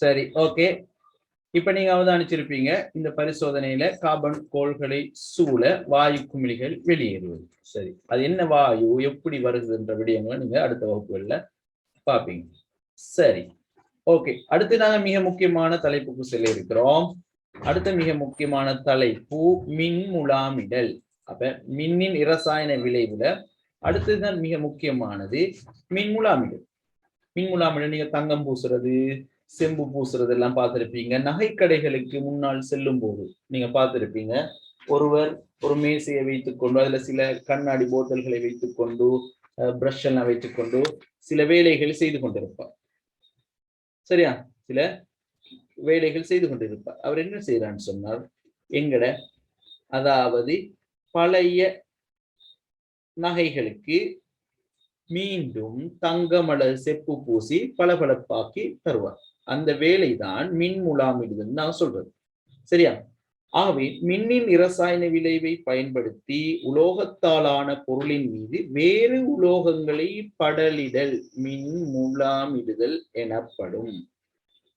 சரி, ஓகே. இப்ப நீங்க அவதானிச்சிருப்பீங்க இந்த பரிசோதனையில கார்பன் கோள்களை சூழ வாயு குமிழிகள் வெளியேறுவது. சரி, அது என்ன வாயு, எப்படி வருதுன்ற விடயங்களை நீங்க அடுத்த வகுப்புகள்ல பார்ப்பீங்க. சரி, ஓகே. அடுத்து நாங்க மிக முக்கியமான தலைப்புக்கு செல்ல இருக்கிறோம். அடுத்த மிக முக்கியமான தலைப்பு மின் முலாமிடல். அப்ப மின்னின் இரசாயன விளைவுல அடுத்ததுதான் மிக முக்கியமானது மின் முலாமிடல். மின் முலாமிடல் நீங்க தங்கம் பூசுறது, செம்பு பூசுறது எல்லாம் பார்த்திருப்பீங்க. நகைக்கடைகளுக்கு முன்னால் செல்லும் போது நீங்க பார்த்திருப்பீங்க, ஒருவர் ஒரு மேசையை வைத்துக்கொண்டு அதுல சில கண்ணாடி போத்தல்களை வைத்துக்கொண்டு பிரஷ் எல்லாம் வைத்துக்கொண்டு சில வேலைகள் செய்து கொண்டிருப்பார். சரியா, சில வேலைகள் செய்து கொண்டிருப்பார். அவர் என்ன செய்யறான்னு சொன்னார், எங்கட அதாவது பழைய நகைகளுக்கு மீண்டும் தங்கம் அல்லது செப்பு பூசி பளபளப்பாக்கி தருவார். அந்த வேலைதான் மின் முலாமிடுதல் நான் சொல்றது. சரியா, ஆகவே மின்னின் இரசாயன விளைவை பயன்படுத்தி உலோகத்தாலான பொருளின் மீது வேறு உலோகங்களை படலிடல் மின் முலாமிடுதல் எனப்படும்.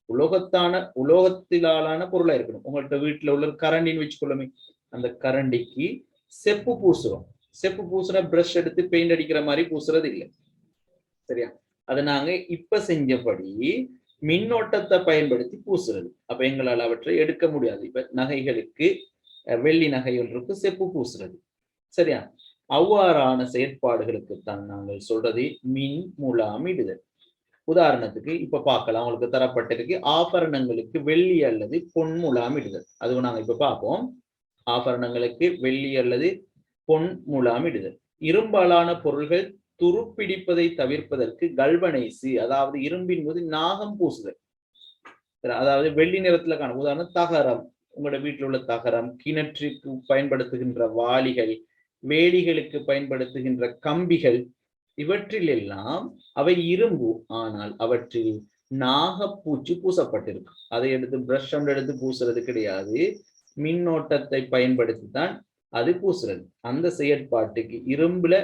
உலோகத்திலான பொருளா இருக்கணும். உங்கள்கிட்ட வீட்டுல உள்ள கரண்டின்னு வச்சுக்கொள்ளுமே, அந்த கரண்டிக்கு செப்பு பூசுறோம். செப்பு பூசுற பிரஷ் எடுத்து பெயிண்ட் அடிக்கிற மாதிரி பூசுறது இல்லை. சரியா, அதை நாங்க இப்ப செஞ்சபடி மின்னோட்டத்தை பயன்படுத்தி பூசுறது. அப்ப எங்களால் அவற்றை எடுக்க முடியாது. இப்ப நகைகளுக்கு வெள்ளி நகை ஒன்றுக்கு செப்பு பூசுறது. சரியா, அவ்வாறான செயற்பாடுகளுக்குத்தான் நாங்கள் சொல்றது மின் முலாமிடுதல். உதாரணத்துக்கு இப்ப பார்க்கலாம், உங்களுக்கு தரப்பட்டிருக்கு ஆபரணங்களுக்கு வெள்ளி அல்லது பொன் முலாமிடுதல். அதுவும் நாங்க இப்ப பார்ப்போம். ஆபரணங்களுக்கு வெள்ளி அல்லது பொன் முலாமிடுதல். இரும்பாலான பொருள்கள் துருப்பிடிப்பதை தவிர்ப்பதற்கு கல்வனைசு, அதாவது இரும்பின் மீது நாகம் பூசுதல். அதாவது வெள்ளி நிறத்துல காணும். உதாரணம் தகரம், உங்களோட வீட்டில் உள்ள தகரம், கிணற்றுக்கு பயன்படுத்துகின்ற வாளிகள், வேலிகளுக்கு பயன்படுத்துகின்ற கம்பிகள், இவற்றில் எல்லாம் அவை இரும்பு, ஆனால் அவற்றில் நாகப்பூச்சி பூசப்பட்டிருக்கும். அதை எடுத்து பிரஷ் எடுத்து பூசுறது கிடையாது, மின்னோட்டத்தை பயன்படுத்தி தான் அது பூசுறது. அந்த செயற்பாட்டுக்கு, இரும்புல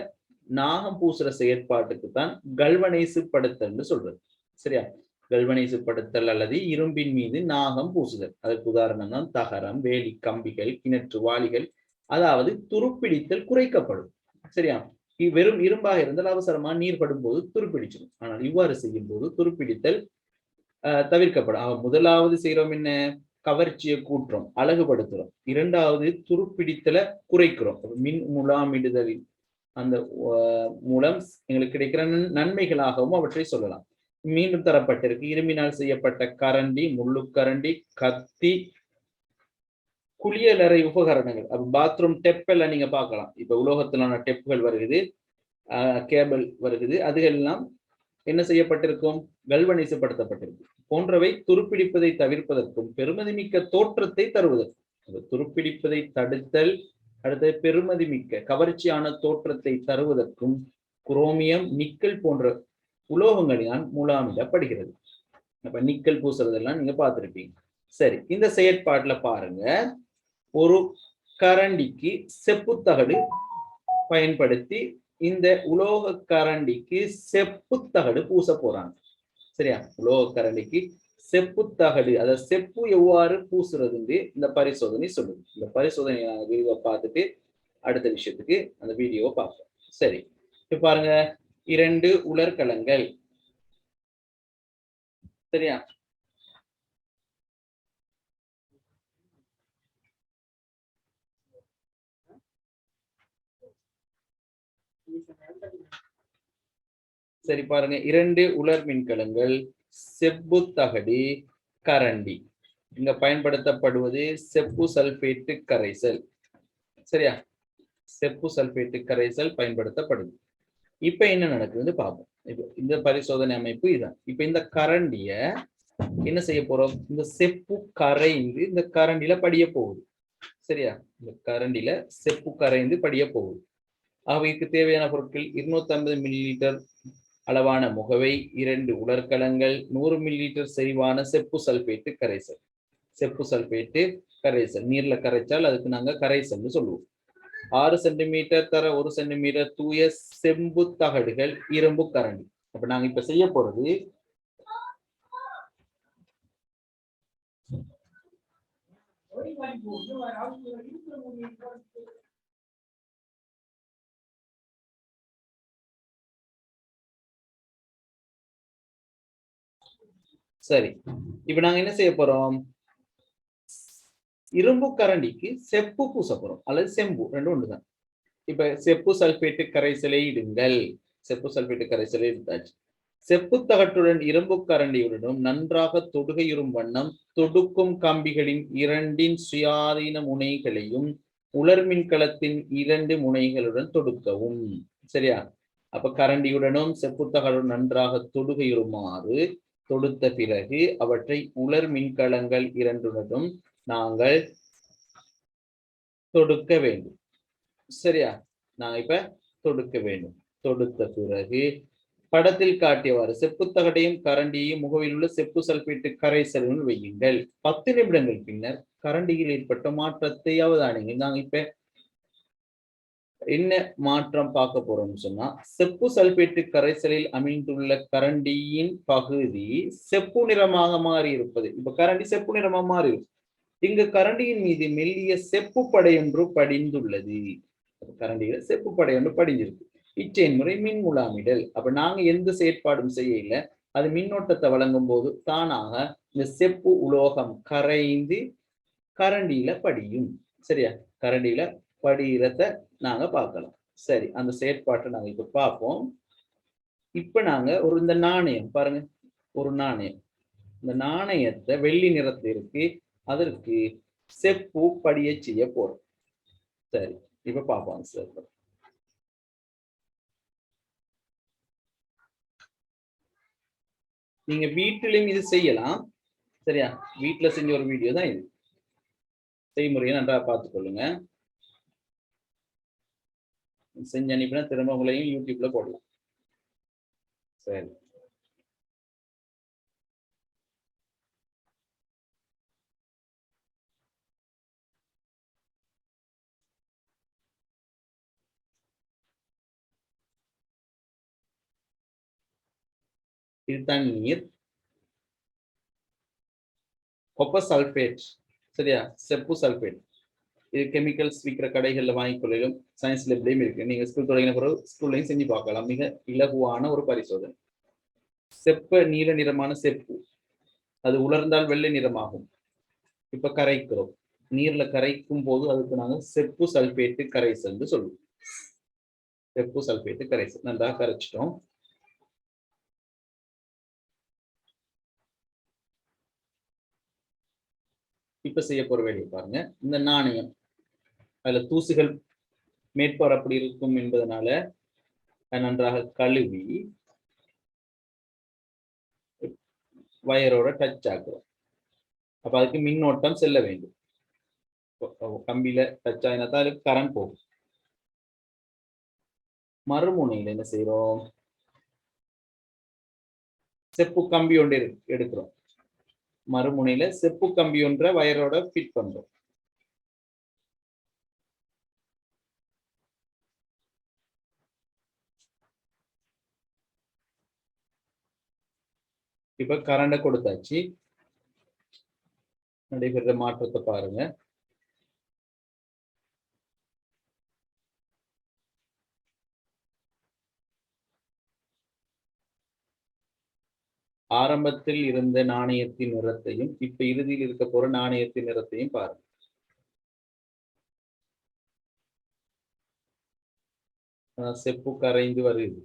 நாகம் பூசுற செயற்பாட்டுக்கு தான் கல்வனைசு படுத்தல்னு சொல்றது. சரியா, கல்வனைசு படுத்தல் அல்லது இரும்பின் மீது நாகம் பூசுதல். அதற்கு உதாரணம் தான் தகரம், வேலி கம்பிகள், கிணற்று வாளிகள். அதாவது துருப்பிடித்தல் குறைக்கப்படும். சரியா, வெறும் இரும்பாக இருந்தால் அவசரமா நீர் படும் போது துருப்பிடிச்சிடும். ஆனால் இவ்வாறு செய்யும் போது துருப்பிடித்தல் தவிர்க்கப்படும். முதலாவது செய்யறோம் என்ன, கவர்ச்சியை கூட்டுறோம், அழகுபடுத்துறோம். இரண்டாவது துருப்பிடித்தலை குறைக்கிறோம். மின் முலாமிடுதலின் அந்த மூலம் எங்களுக்கு கிடைக்கிற நன்மைகளாகவும் அவற்றை சொல்லலாம். மீண்டும் தரப்பட்டிருக்கு இரும்பினால் செய்யப்பட்ட கரண்டி, முள்ளுக்கரண்டி, கத்தி, குளியலறை உபகரணங்கள். அப்ப பாத்ரூம் டெப்பெல்லாம் நீங்க பார்க்கலாம். இப்ப உலோகத்திலான டெப்புகள் வருகிறது, கேபிள் வருகிறது. அதுகெல்லாம் என்ன செய்யப்பட்டிருக்கும், கல்வனைசுப்படுத்தப்பட்டிருக்கும். போன்றவை துருப்பிடிப்பதை தவிர்ப்பதற்கும் பெருமதிமிக்க தோற்றத்தை தருவதற்கும். துருப்பிடிப்பதை தடுத்தல், அடுத்தது பெருமதிமிக்க கவர்ச்சியான தோற்றத்தை தருவதற்கும் குரோமியம், நிக்கல் போன்ற உலோகங்களினால் முலாமிடப்படுகிறது. அப்ப நிக்கல் பூசுறதெல்லாம் நீங்க பார்த்திருப்பீங்க. சரி, இந்த செயற்பாட்டுல பாருங்க, ஒரு கரண்டிக்கு செப்புத்தகடு பயன்படுத்தி இந்த உலோக கரண்டிக்கு செப்புத்தகடு பூச போறாங்க. சரியா, உலோக கரண்டிக்கு செப்புத்தகடு, அத செப்பு எவ்வாறு பூசுறது இந்த பரிசோதனை சொல்லுது. இந்த பரிசோதனையை விரிவா பார்த்துட்டு அடுத்த விஷயத்துக்கு அந்த வீடியோவை பார்ப்போம். சரி, இப்ப பாருங்க, 2 உலர்கலங்கள். சரியா? சரி பாருங்க, 2 உலர் மின்கலங்கள், செப்பு தகடு, கரண்டி. இங்க பயன்படுத்தப்படுவது செப்பு சல்பேட்டு கரைசல். சரியா? செப்பு சல்பேட்டு கரைசல் பயன்படுத்தப்படுது. இப்ப என்ன நடக்குதுன்னு பார்ப்போம். இப்ப இந்த பரிசோதனை அமைப்பு இதான். இப்ப இந்த கரண்டிய என்ன செய்ய போறோம்? இந்த செப்பு கரைந்து இந்த கரண்டில படிய போகுது. சரியா? இந்த கரண்டில செப்பு கரைந்து படிய போகுது. அவைக்கு தேவையான பொருட்கள் 250 மில்லிலிட்டர் அளவான முகவை, 2 உலர்கலங்கள், 100 மில்லிலிட்டர் செறிவான செப்பு சல்பேட்டு கரைசல். செப்பு சல்பேட்டு கரைசல் நீர்ல கரைச்சால் அதுக்கு நாங்க கரைசல்னு சொல்லுவோம். 6 சென்டிமீட்டர் தர 1 சென்டிமீட்டர் தூய செம்பு தகடுகள், இரும்பு கரண்டி. அப்ப நாங்க இப்ப செய்ய போறது சரி, இப்ப நாங்க என்ன செய்ய போறோம்? இரும்பு கரண்டிக்கு செப்பு பூச போறோம், அல்லது செம்பு, ரெண்டும் ஒன்றுதான். இப்ப செப்பு சல்பேட்டு கரைசலை இடுங்கள். செப்பு சல்பேட்டு கரைசலை எடுத்தாச்சு. செப்பு தகட்டுடன் இரும்பு கரண்டியுடனும் நன்றாக தொடுகையுறும் வண்ணம் தொடுக்கும் கம்பிகளின் 2 சுயாதீன முனைகளையும் உலர் மின்கலத்தின் 2 முனைகளுடன் தொடுக்கவும். சரியா? அப்ப கரண்டியுடனும் செப்பு தகட்டுடன் நன்றாக தொடுகையுறுமாறு தொடுத்த பிறகு அவற்றை உலர் மின்கலங்கள் 2னுடன் நாங்கள் தொடுக்க வேண்டும். சரியா? நாங்க இப்ப தொடுக்க வேண்டும். தொடுத்த பிறகு படத்தில் காட்டியவாறு செப்பு தகட்டையும் கரண்டியையும் முகவில் உள்ள செப்பு சல்பேட்டு கரைசலுடன் வையுங்கள். 10 நிமிடங்கள் பின்னர் கரண்டியில் ஏற்பட்ட மாற்றத்தை அவதானிங்க. நாங்க இப்ப என்ன மாற்றம் பார்க்க போறோம்னு சொன்னா, செப்பு சல்பேட்டு கரைசலில் அமைந்துள்ள கரண்டியின் பகுதி செப்பு நிறமாக மாறி இருப்பது. இப்ப கரண்டி செப்பு நிறமாக மாறி இருக்கு. இங்கு கரண்டியின் மீது மெல்லிய செப்பு படையொன்று படிந்துள்ளது. கரண்டியில செப்பு படையொன்று படிஞ்சிருக்கு. இச்செயல்முறை மின் முலாமிடல். அப்ப நாங்க எந்த செயற்பாடும் செய்யல, அது மின்னோட்டத்தை வழங்கும் போது தானாக இந்த செப்பு உலோகம் கரைந்து கரண்டியில படியும். சரியா? கரண்டியில படிகிறத நாங்க பார்க்கலாம். சரி, அந்த செயற்பாட்டை நாங்க இப்ப பார்ப்போம். இப்ப நாங்க இந்த நாணயம் பாருங்க, ஒரு நாணயம். இந்த நாணயத்தை வெள்ளி நிறத்தில் இருக்கு, அதற்கு செப்பு படிய செய்ய போறோம். சரி, இப்ப பார்ப்போம் சார். நீங்க வீட்டிலையும் இது செய்யலாம். சரியா? வீட்டுல செஞ்ச ஒரு வீடியோ தான் இது. செய்முறையை நன்றாக பார்த்துக் கொள்ளுங்க. செஞ்சு அனுப்பினா திரும்ப உங்களையும் யூடியூப்ல போடலாம். சரி, இது தண்ணீர், கொப்பர் சல்பேட். சரியா? செப்பு சல்பேட். இது கெமிக்கல்ஸ் விற்கிற கடைகள்ல வாங்கிக்கொள்ளும். சயின்ஸ் லேப்லயும் இருக்கு. நீங்க ஸ்கூல் தொடங்கின பிறகு ஸ்கூல்லையும் செஞ்சு பார்க்கலாம். மிக இலகுவான ஒரு பரிசோதனை. செப்ப நீல நிறமான செப்பு, அது உலர்ந்தால் வெள்ளை நிறமாகும். இப்ப கரைக்கிறோம். நீர்ல கரைக்கும் போது அதுக்கு நாங்க செப்பு சல்பேட்டு கரைசல் சொல்லுவோம். செப்பு சல்பேட்டு கரைசல் நல்லா கரைச்சிட்டோம். இப்ப செய்ய போற வேலையை பாருங்க. இந்த நாணயம் அதுல தூசுகள் மேற்பரப்படி இருக்கும் என்பதனால நன்றாக கழுவி வயரோட டச் ஆக்குறோம். அப்ப அதுக்கு மின்னோட்டம் செல்ல வேண்டும். கம்பியில டச் ஆகினாதான் அதுக்கு கரண்ட் போகும். மறுமுனையில என்ன செய்யறோம்? செப்பு கம்பி ஒன்று எடுக்கிறோம். மறுமுனையில செப்பு கம்பி ஒன்றை வயரோட ஃபிட் பண்றோம். இப்ப கரண்ட கொடுத்தாச்சு. நடைபெற மாற்றத்தை பாருங்க. ஆரம்பத்தில் இருந்த நாணயத்தின் நிறத்தையும் இப்ப இறுதியில் இருக்க போற நாணயத்தின் நிறத்தையும் பாருங்க. செப்பு கரைந்து வருது.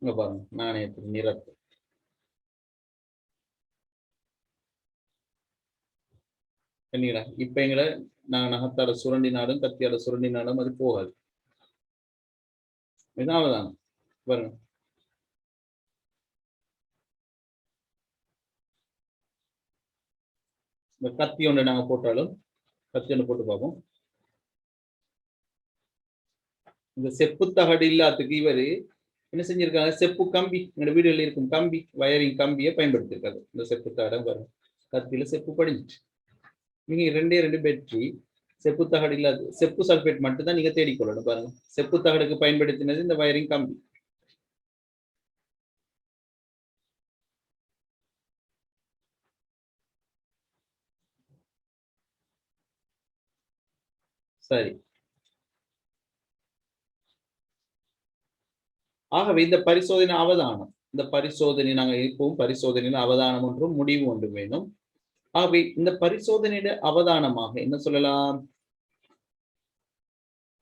இங்க பாருங்க நாணயத்தின் நிறத்தை. என்னீங்களா இப்ப எங்களை நாங்க நகத்தால சுரண்டினாலும் கத்தியால சுரண்டினாலும் அது போகாது. இதாவதான் பாருங்க. இந்த கத்தி ஒன்று நாங்க போட்டாலும் கத்தி ஒன்று போட்டு பார்ப்போம். இந்த செப்பு தகடு இல்லாததுக்கு இவரு என்ன செஞ்சிருக்காங்க, செப்பு கம்பி, எங்க வீடுகளில் இருக்கும் கம்பி, வயரிங் கம்பியை பயன்படுத்திருக்காரு. இந்த செப்பு தகடம் பாருங்க, கத்தியில செப்பு படிஞ்சிட்டு. நீங்க ரெண்டு பேட்டரி செப்பு தகடு இல்லாது செப்பு சல்பேட் மட்டும் தான் நீங்க தேடிக்கொள்ளணும். பாருங்க, செப்பு தகடுக்கு பயன்படுத்தினது இந்த வயரிங் கம்பி. சரி, ஆகவே இந்த பரிசோதனை அவதானம், இந்த பரிசோதனை நாங்க இப்பவும் பரிசோதனையில் அவதானம் ஒன்றும் முடிவு ஒன்று வேணும். ஆகவே இந்த பரிசோதனையிட அவதானமாக என்ன சொல்லலாம்,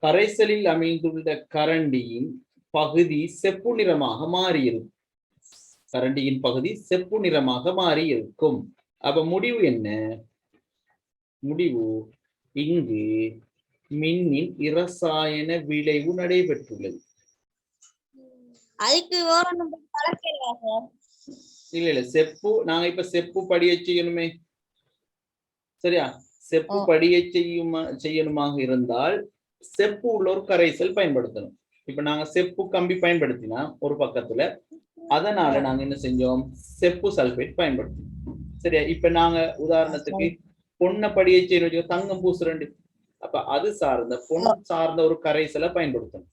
கரைசலில் அமைந்துள்ள கரண்டியின் பகுதி செப்பு நிறமாக மாறியிருக்கும். கரண்டியின் பகுதி செப்பு நிறமாக மாறி இருக்கும். அப்ப முடிவு என்ன, முடிவு இங்கு மின்னின் இரசாயன விளைவு நடைபெற்றுள்ளது. அதுக்கு இல்ல செப்பு நாங்க இப்ப செப்பு படிய செய்யணுமே, சரியா? செப்பு படிய செய்யணுமாக இருந்தால் செப்பு உள்ள ஒரு கரைசல் பயன்படுத்தணும். இப்ப நாங்க செப்பு கம்பி பயன்படுத்தினா ஒரு பக்கத்துல, அதனால நாங்க என்ன செஞ்சோம், செப்பு சல்பேட் பயன்படுத்தணும். சரியா? இப்ப நாங்க உதாரணத்துக்கு பொண்ணை படிய செய்யணும், தங்கம் பூசுறண்டு, அப்ப அது சார்ந்த பொன் சார்ந்த ஒரு கரைசலை பயன்படுத்தணும்.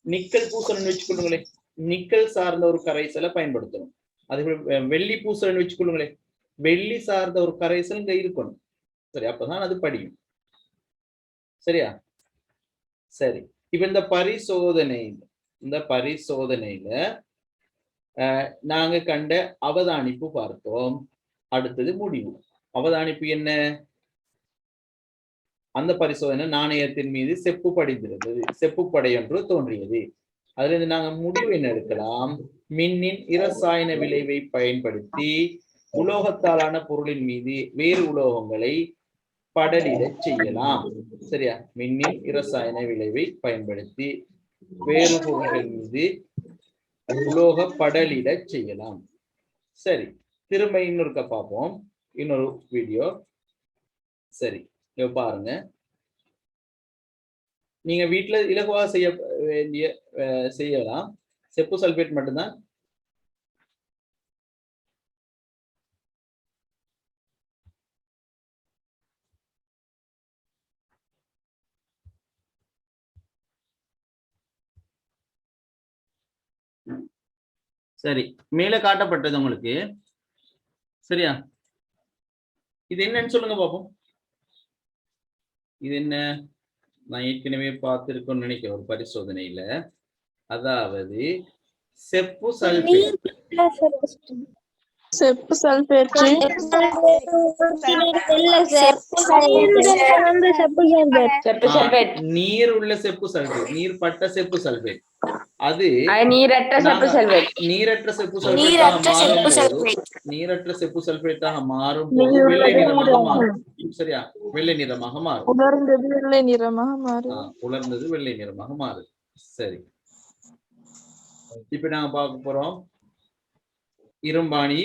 நிக்கல் பூசலன்னு வச்சுக்கொள்ளுங்களேன், நிக்கல் சார்ந்த ஒரு கரைசலை பயன்படுத்தணும். அதே வெள்ளி பூசலன்னு வச்சுக்கொள்ளுங்களேன், வெள்ளி சார்ந்த ஒரு கரைசல் இங்க இருக்கணும். சரி, அப்பதான் அது படியும். சரியா? சரி, இப்ப இந்த பரிசோதனையில நாங்க கண்ட அவதானிப்பு பார்த்தோம். அடுத்தது முடிவு. அவதானிப்பு என்ன, அந்த பரிசோதனை நாணயத்தின் மீது செப்பு படிந்திருந்தது, செப்பு படையொன்று தோன்றியது. அதுல இருந்து நாங்க முடிவு என்ன எடுக்கலாம், மின்னின் இரசாயன விளைவை பயன்படுத்தி உலோகத்தாலான பொருளின் மீது வேறு உலோகங்களை படலிட செய்யலாம். சரியா? மின்னின் இரசாயன விளைவை பயன்படுத்தி வேறு பொருட்கள் மீது உலோக படலிட செய்யலாம். சரி, திரும்ப இன்னொருக்க பார்ப்போம், இன்னொரு வீடியோ. சரி, பாருங்க, நீங்க வீட்டுல இலகுவாக செய்ய வேண்டிய செய்யலாம். செப்பு சல்பேட் மட்டும்தான். சரி, மேல காட்டப்பட்டது உங்களுக்கு. சரியா? இது என்னன்னு சொல்லுங்க பாப்போம். இது என்ன, நான் ஏற்கனவே பார்த்திருக்கோம்னு நினைக்கிறேன் ஒரு பரிசோதனையில. அதாவது செப்பு சல்பேட், செப்பு சல்பேட் நீர் உள்ள செப்பு சல்பேட், நீர் பட்ட செப்பு சல்பேட், அது நீரற்ற செப்பு சல்பேட், நீரற்ற செப்பு சல்பேட், நீரற்ற செப்பு சல்பேட்டாக மாறும் போது வெள்ளை நிறமாக மாறும். சரியா? வெள்ளை நிறமாக மாறும். உலர்ந்தது வெள்ளை நிறமாக மாறும். உலர்ந்தது வெள்ளை நிறமாக மாறும். சரி, இப்ப நாங்க பார்க்க போறோம் இரும்பாணி,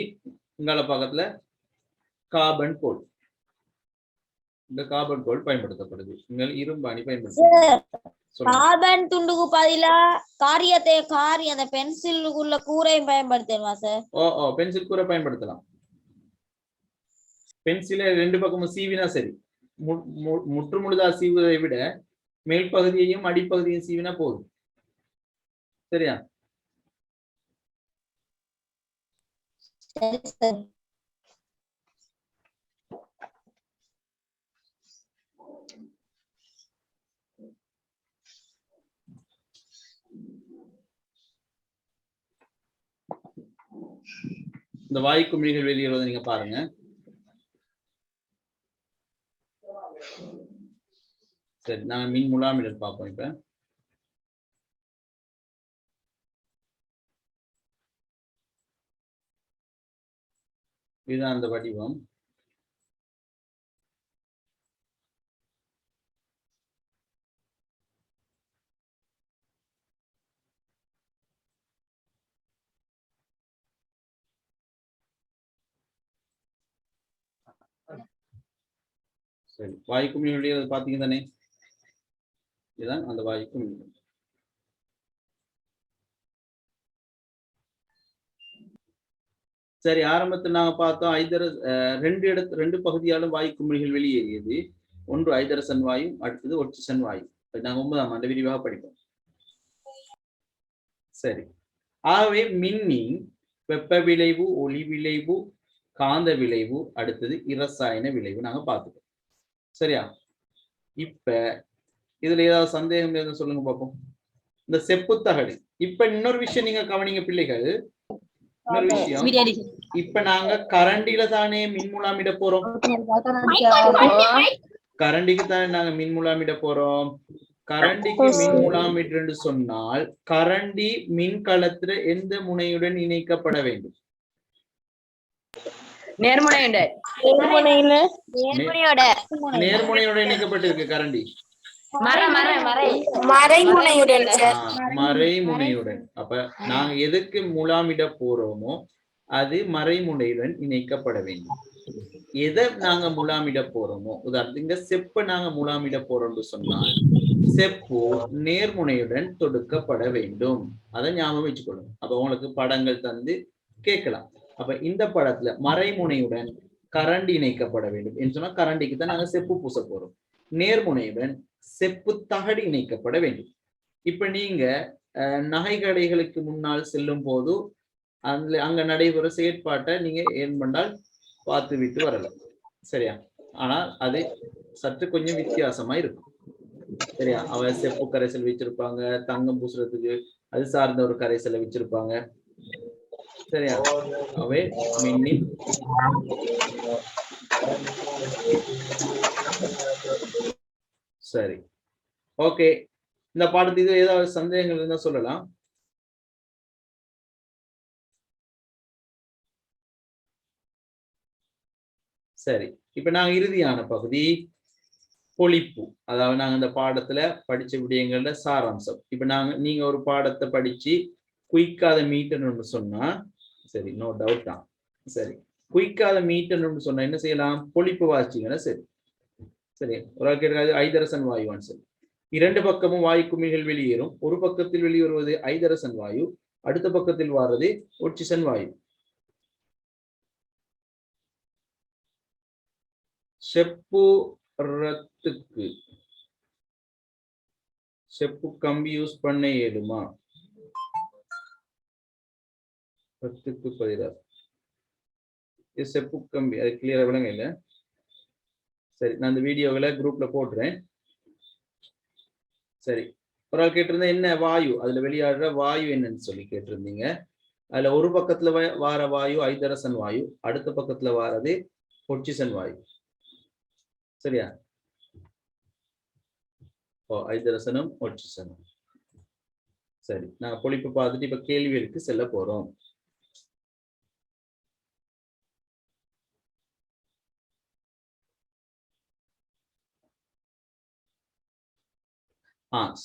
இங்கால பக்கத்துல கார்பன் கோல். இந்த கார்பன் கோல் பயன்படுத்தப்படுது, நீங்கள் இரும்பாணி பயன்படுத்த. கார்பன் துண்டுக்கு பதிலா அந்த பென்சிலுக்குள்ள கூரையும் பயன்படுத்தணுமா சார்? ஓ, பென்சில் கூரை பயன்படுத்தலாம். பென்சில ரெண்டு பக்கமும் சீவினா சரி, முற்று முழுதா சீவுவதை விட மேல் பகுதியையும் அடிப்பகுதியையும் சீவினா போதும். சரியா? இந்த வாய்க்குமிழிகள் வெளியேறுவதை நீங்க பாருங்க. சரி, நாங்க மின் முலாமிடல் பார்ப்போம். இப்ப இதுதான் அந்த வடிவம். சரி, வாய்க்குமிழி வெளியேறது பாத்தீங்க தானே? இதுதான் அந்த வாய்க்குமிழி. சரி, ஆரம்பத்தில் நாங்க பார்த்தோம் ரெண்டு பகுதியாலும் வாய்க்குமிழிகள் வெளியேறியது. ஒன்று ஐதரசன் வாயு, அடுத்தது ஒட்சிசன் வாயு. நாங்க 9ஆம் ஆண்டு விரிவாக படிப்போம். சரி, ஆகவே மின்னின் வெப்ப விளைவு, ஒளி விளைவு, காந்த விளைவு, அடுத்தது இரசாயன விளைவு நாங்க பார்த்துக்கோம். சரியா? இப்ப இதுல ஏதாவது சந்தேகம் எதுவும் சொல்லுங்க பார்ப்போம். இந்த செப்பு தகடு. இப்ப இன்னொரு விஷயம் நீங்க கவனிங்க பிள்ளைகள். இன்னொரு விஷயம், இப்ப நாங்க கரண்டில தானே மின்முலாமிட போறோம். கரண்டிக்கு தானே நாங்க மின்முலாமிட போறோம். கரண்டிக்கு மின்முலாமிடு சொன்னால் கரண்டி மின்கலத்துல எந்த முனையுடன் இணைக்கப்பட வேண்டும்? நேர்முனையோட இணைக்கப்பட்டிருக்கு கரண்டி. மறைமுனையுடன். அப்ப நாங்க எதுக்கு முலாமிட போறோமோ அது மறைமுனையுடன் இணைக்கப்பட வேண்டும். எதை நாங்க முலாமிட போறோமோ, உதாரணத்துக்கு செப்ப நாங்க முலாமிட போறோம்னு சொன்னால் செப்பு நேர்முனையுடன் தொடுக்கப்பட வேண்டும். அதை ஞாபகம் வச்சுக்கொள்ளும். அப்ப உங்களுக்கு படங்கள் தந்து கேட்கலாம். அப்ப இந்த படத்துல மறைமுனையுடன் கரண்டி இணைக்கப்பட வேண்டும் என்று சொன்னா கரண்டிக்கு தான் நாங்க செப்பு பூச போறோம். நேர்முனையுடன் செப்பு தகடு இணைக்கப்பட வேண்டும். இப்ப நீங்க நகை கடைகளுக்கு முன்னால் செல்லும் போது அங்க நடைபெற செயற்பாட்டை நீங்க ஏன் பண்ணால் பார்த்து விட்டு வரலாம். சரியா? ஆனால் அது சற்று கொஞ்சம் வித்தியாசமா இருக்கும். சரியா? அவ செப்பு கரைசல் வச்சிருப்பாங்க, தங்கம் பூசுறதுக்கு அது சார்ந்த ஒரு கரைசலை வச்சிருப்பாங்க. சரியா? அவை மின்னின் சரி, ஓகே. இந்த பாடத்துக்கு ஏதாவது சந்தேகங்கள் இருந்தா சொல்லலாம். சரி, இப்ப நாங்க இறுதியான பகுதி பொழிப்பு. அதாவது நாங்க இந்த பாடத்துல படிச்ச விடயங்கள்ல சாராம்சம். இப்ப நீங்க ஒரு பாடத்தை படிச்சு குயிக்காத மீட்டர்னு சொன்னா, சரி, நோ டவுட் தான். சரி, குயிக்காத மீட்டர்னு சொன்னா என்ன செய்யலாம்? பொழிப்பு வாசிங்கன்னா சரி. சரி, ஒரு கேட்காது ஐதரசன் வாயுவான். சரி, இரண்டு பக்கமும் வாயு குமிழ்கள் வெளியேறும். ஒரு பக்கத்தில் வெளியேறுவது ஐதரசன் வாயு, அடுத்த பக்கத்தில் வாரது ஒட்சிசன் வாயு. செப்பு ரத்துக்கு செப்பு கம்பி யூஸ் பண்ண ஏழுமா? ரத்துக்கு பதிலாக செப்பு கம்பி, அது கிளியரா விளங்க இல்ல. சரி, நான் இந்த வீடியோவில் குரூப்ல போடுறேன். சரி, ஒரு ஆள் கேட்டிருந்தேன் என்ன வாயு, அதுல வெளியாடுற வாயு என்னன்னு சொல்லி கேட்டிருந்தீங்க. அதுல ஒரு பக்கத்துல வார வாயு ஐதரசன் வாயு, அடுத்த பக்கத்துல வாரது ஒட்சிசன் வாயு. சரியா? ஐதரசனும் ஒட்சிசனும். சரி, நான் பொழிப்பு பார்த்துட்டு இப்ப கேள்விகளுக்கு செல்ல போறோம்.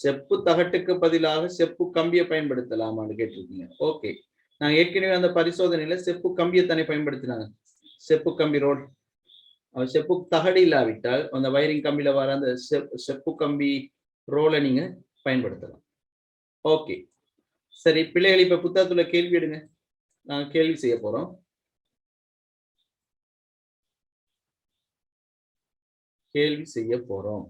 செப்பு தகட்டுக்கு பதிலாக செப்பு கம்பியை பயன்படுத்தலாமான்னு கேட்டிருக்கீங்க. ஓகே, நான் ஏற்கனவே அந்த பரிசோதனையில செப்பு கம்பியத்தானே பயன்படுத்தினாங்க. செப்பு கம்பி ரோல், செப்பு தகடு இல்லாவிட்டால் அந்த வயரிங் கம்பியில வர அந்த செப்பு கம்பி ரோலை நீங்க பயன்படுத்தலாம். ஓகே, சரி பிள்ளைகள், இப்ப புத்தகத்துல கேள்வி எடுங்க. நாங்க கேள்வி செய்ய போறோம். கேள்வி செய்ய போறோம்.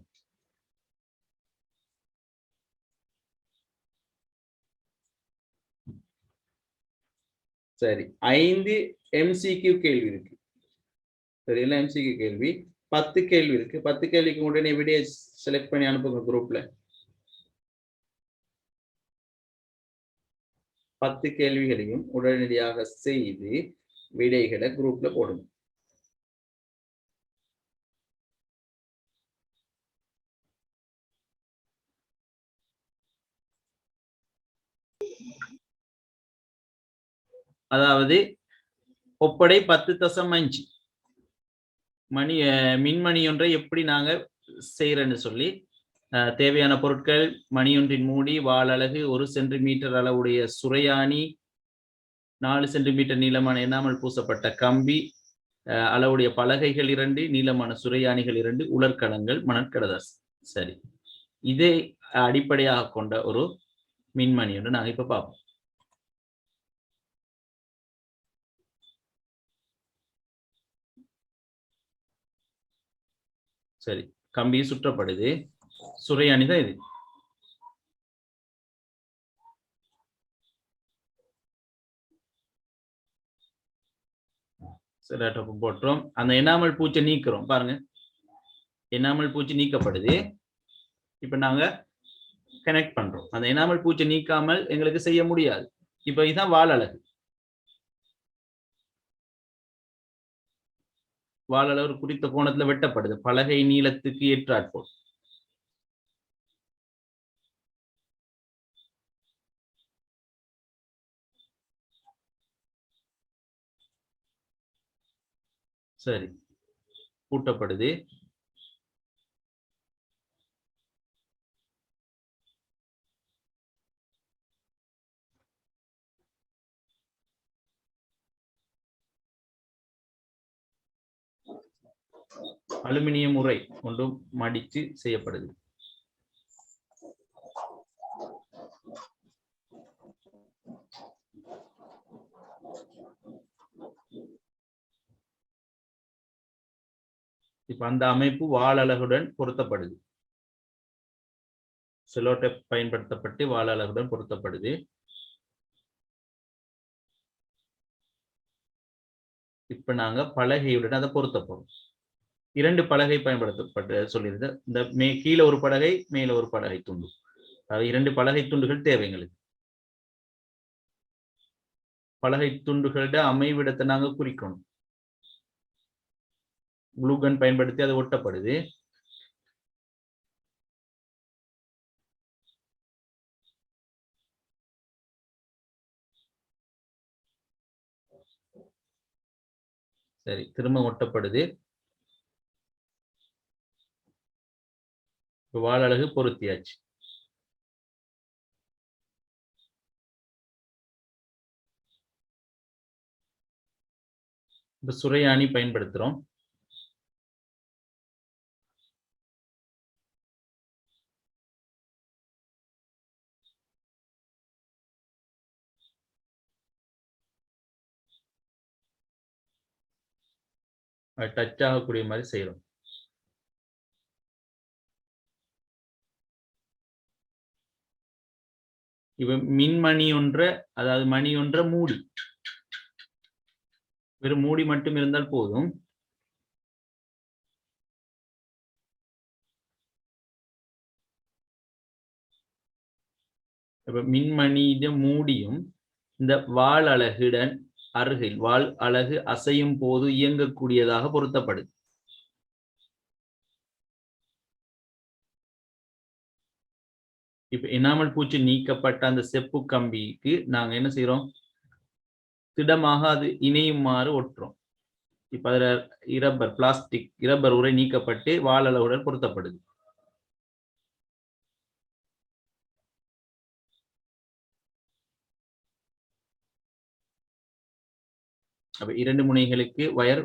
சரி, 5 MCQ கேள்வி இருக்கு. சரி, எல்லாம் MCQ கேள்வி. 10 கேள்வி இருக்கு. 10 கேள்விக்கு உடனே வீடியோ செலக்ட் பண்ணி அனுப்புங்க குரூப்ல. 10 கேள்விகளையும் உடனடியாக செய்து விடைகளை குரூப்ல போடுங்க. அதாவது ஒப்படை 10.5 மணி மின்மணி ஒன்றை எப்படி நாங்க செய்யறேன்னு சொல்லி தேவையான பொருட்கள் மணியொன்றின் மூடி, வால் அலகு, 1 சென்டிமீட்டர் அளவுடைய சுரையாணி, 4 சென்டிமீட்டர் நீளமான எண்ணாமல் பூசப்பட்ட கம்பி, அளவுடைய பலகைகள் 2, நீளமான சுரையாணிகள் 2, உலர்கலங்கள், மணற்கடதாஸ். சரி, இதை அடிப்படையாக கொண்ட ஒரு மின்மணி ஒன்று நாங்க இப்ப பார்ப்போம். சரி, கம்பி சுற்றப்படுது, சுரையாணி தான் இது. சரி, போட்டுறோம். அந்த எனாமல் பூச்சை நீக்கிறோம். பாருங்க, எனாமல் பூச்சி நீக்கப்படுது. இப்ப நாங்க கனெக்ட் பண்றோம். அந்த எனாமல் பூச்சை நீக்காமல் எங்களுக்கு செய்ய முடியாது. இப்ப இதுதான் வால் அலகு. வால் அலகு குறித்த கோணத்துல வெட்டப்படுது, பலகை நீளத்துக்கு ஏற்றாற்போல். சரி, பூட்டப்படுது. அலுமினியம் உறை கொண்டு மடித்து செய்யப்படுது. இப்ப அந்த அமைப்பு வால் அலகுடன் பொருத்தப்படுது. செலோடேப் பயன்படுத்தப்பட்டு வால் அலகுடன் பொருத்தப்படுது. இப்ப நாங்க பலகையுடன் அதை பொருத்த போறோம். 2 பலகை பயன்படுத்தப்பட்டு சொல்லியிருந்த இந்த கீழே ஒரு பலகை, மேல ஒரு பலகை துண்டு. அதாவது 2 பலகை துண்டுகள் தேவை எங்களுக்கு. பலகை துண்டுகளோட அமைவிடத்தை நாங்க குறிக்கணும். குளூகன் பயன்படுத்தி அது ஒட்டப்படுது. சரி, திரும்ப ஒட்டப்படுது. வால் அலகு பொருத்தியாச்சு. இப்ப சுரையாணி பயன்படுத்துறோம். டச் ஆகக்கூடிய மாதிரி செய்யறோம். இப்ப மின்மணி ஒன்ற, அதாவது மணி ஒன்ற மூடி, வெறும் மூடி மட்டும் இருந்தால் போதும். இப்ப மின்மணியிட மூடியும் இந்த வால் அலகுடன் அருகில், வால் அலகு அசையும் போது இயங்கக்கூடியதாக பொருத்தப்படுது. இப்ப எனாமல் பூச்சி நீக்கப்பட்ட அந்த செப்பு கம்பிக்கு நாங்க என்ன செய்யறோம், திடமாக அது இணையுமாறு ஒட்டுறோம். இப்ப அதுல பிளாஸ்டிக் இரப்பர் உரை நீக்கப்பட்டு வால் அலகுடன் பொருத்தப்படுது. அப்ப 2 முனைகளுக்கு வயர்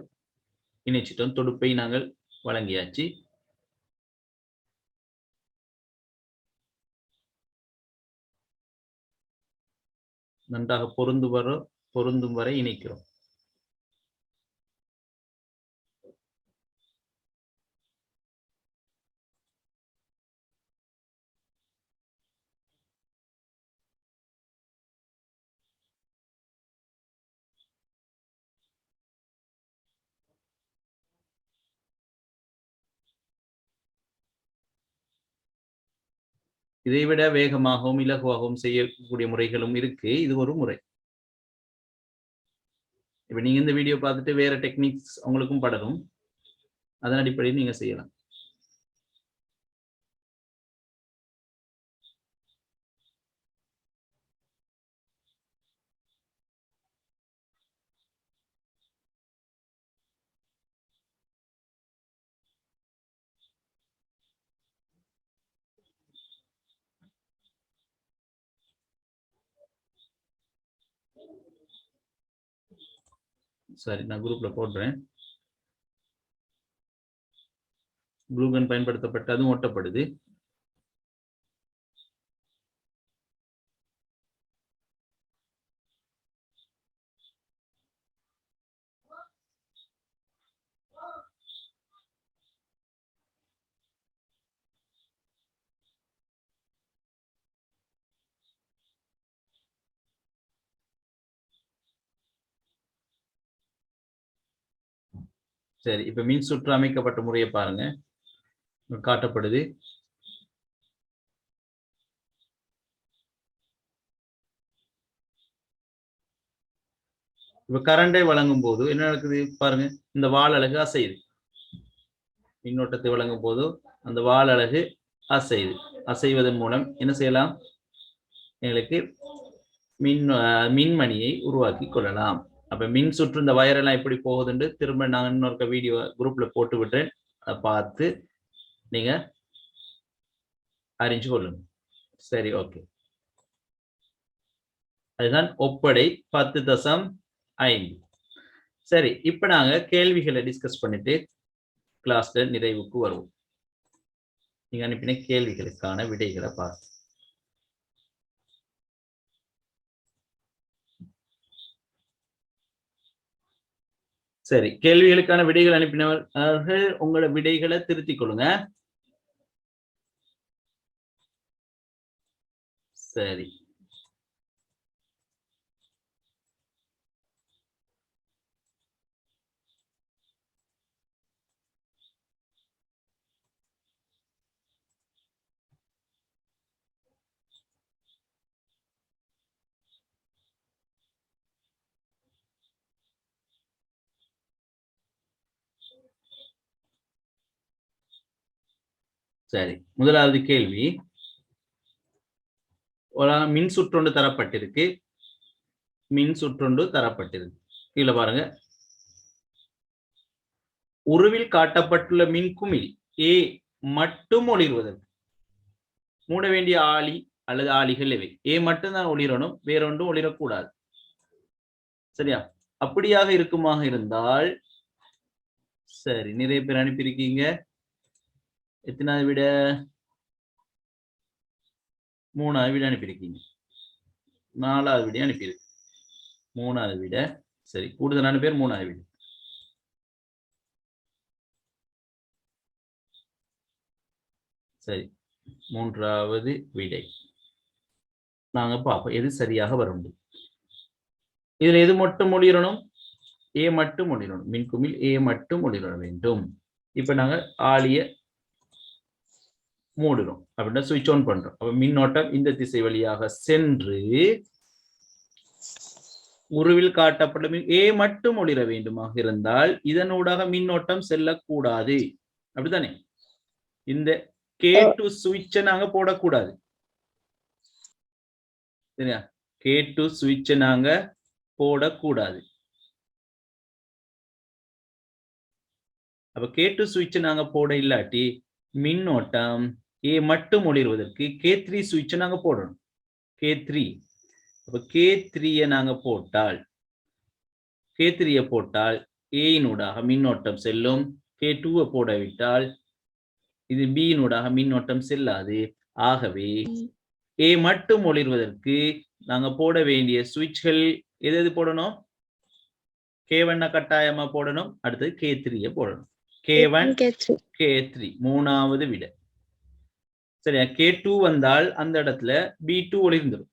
இணைச்சிட்டோம். தொடுப்பை நாங்கள் வழங்கியாச்சு. நன்றாக பொருந்தும் வரை இணைக்கிறோம். இதைவிட வேகமாகவும் இலகுவாகவும் செய்யக்கூடிய முறைகளும் இருக்கு. இது ஒரு முறை. இப்ப நீங்க இந்த வீடியோ பார்த்துட்டு வேற டெக்னிக்ஸ் உங்களுக்கும் படரும், அதன் அடிப்படையில் நீங்க செய்யலாம். சரி, நான் குரூப்ல போடுறேன். ப்ளூகன் பயன்படுத்தப்பட்டு அதுவும் ஒட்டப்படுது. சரி, இப்ப மின் சுற்று அமைக்கப்பட்ட முறையை பாருங்க, காட்டப்படுது. இப்ப கரண்டை வழங்கும் போது என்ன நடக்குது பாருங்க, இந்த வால் அலகு அசையுது. மின்னோட்டத்தை வழங்கும் போது அந்த வால் அலகு அசையுது. அசைவதன் மூலம் என்ன செய்யலாம், எங்களுக்கு மின்மணியை உருவாக்கி கொள்ளலாம். அப்ப மின் சுற்று இந்த வயரெல்லாம் எப்படி போகுதுன்னு திரும்ப நான் இன்னொரு வீடியோ குரூப்ல போட்டு விட்டேன், அதை பார்த்து நீங்க அறிஞ்சு கொள்ளுங்க. சரி, ஓகே. அதுதான் ஒப்படை 10.5. சரி, இப்ப நாங்க கேள்விகளை டிஸ்கஸ் பண்ணிட்டு கிளாஸ்ல நிறைவுக்கு வருவோம். நீங்க அனுப்பின கேள்விகளுக்கான விடைகளை பார்த்து சரி, கேள்விகளுக்கான விடைகள் அனுப்பினவர்கள் உங்களோட விடைகளை திருத்திக் கொள்ளுங்க. சரி, சரி. முதலாவது கேள்வி, மின் சுற்றொன்று தரப்பட்டிருக்கு. மின் சுற்றொன்று தரப்பட்டிருக்கு. கீழே பாருங்க, உருவில் காட்டப்பட்டுள்ள மின் குமிழ் ஏ மட்டும் ஒளிர்வதற்கு மூட வேண்டிய ஆளி அல்லது ஆளிகள் இவை. ஏ மட்டும்தான் ஒளிரணும், வேறொன்றும் ஒளிரக்கூடாது. சரியா? அப்படியாக இருக்குமாக இருந்தால், சரி, நிறைய பேர் அனுப்பியிருக்கீங்க. எத்தனாவது விட? 3வது விட அனுப்பியிருக்கீங்க. 4வது விட அனுப்பியிருக்கு. 3வது விட. சரி, கூடுதலான பேர் 3வது விட. சரி, 3வது விடை நாங்க பார்ப்போம் எது சரியாக வரும். இதுல எது மட்டும் ஒளிரணும்? ஏ மட்டும் ஒளிரணும். மின்குமிழ் ஏ மட்டும் ஒளிர வேண்டும். இப்ப நாங்க ஆளிய மூடுறோம் அப்படின்னா சுவிட்ச் ஆன் பண்றோம். அப்ப மின்னோட்டம் இந்த திசை வழியாக சென்று உருவில் காட்டப்படும் ஏ மட்டும் ஒளிர வேண்டுமாக இருந்தால் இதனூடாக மின்னோட்டம் செல்லக்கூடாது. அப்படித்தானே? இந்த K2 சுவிட்சை நாங்க போடக்கூடாது. சரியா? K2 சுவிட்சை நாங்க போடக்கூடாது. அப்ப K2 சுவிட்சை நாங்க போட இல்லாட்டி மின்னோட்டம் ஏ மட்டும் ஒளிர்வதற்கு K3 சுவிட்சை நாங்க போடணும். K3. அப்ப K3 நாங்க போட்டால் K3 போட்டால் ஏனூடாக மின்னோட்டம் செல்லும். K2 போடவிட்டால் இது B-நூடாக மின்னோட்டம் செல்லாது. ஆகவே ஏ மட்டும் ஒளிர்வதற்கு நாங்க போட வேண்டிய சுவிட்ச்கள் எது போடணும்? K1 கட்டாயமா போடணும். அடுத்தது K3 போடணும். K1 K3 3வது விட. சரியா? K2 வந்தால் அந்த இடத்துல B2 ஒளிர்ந்துடும்.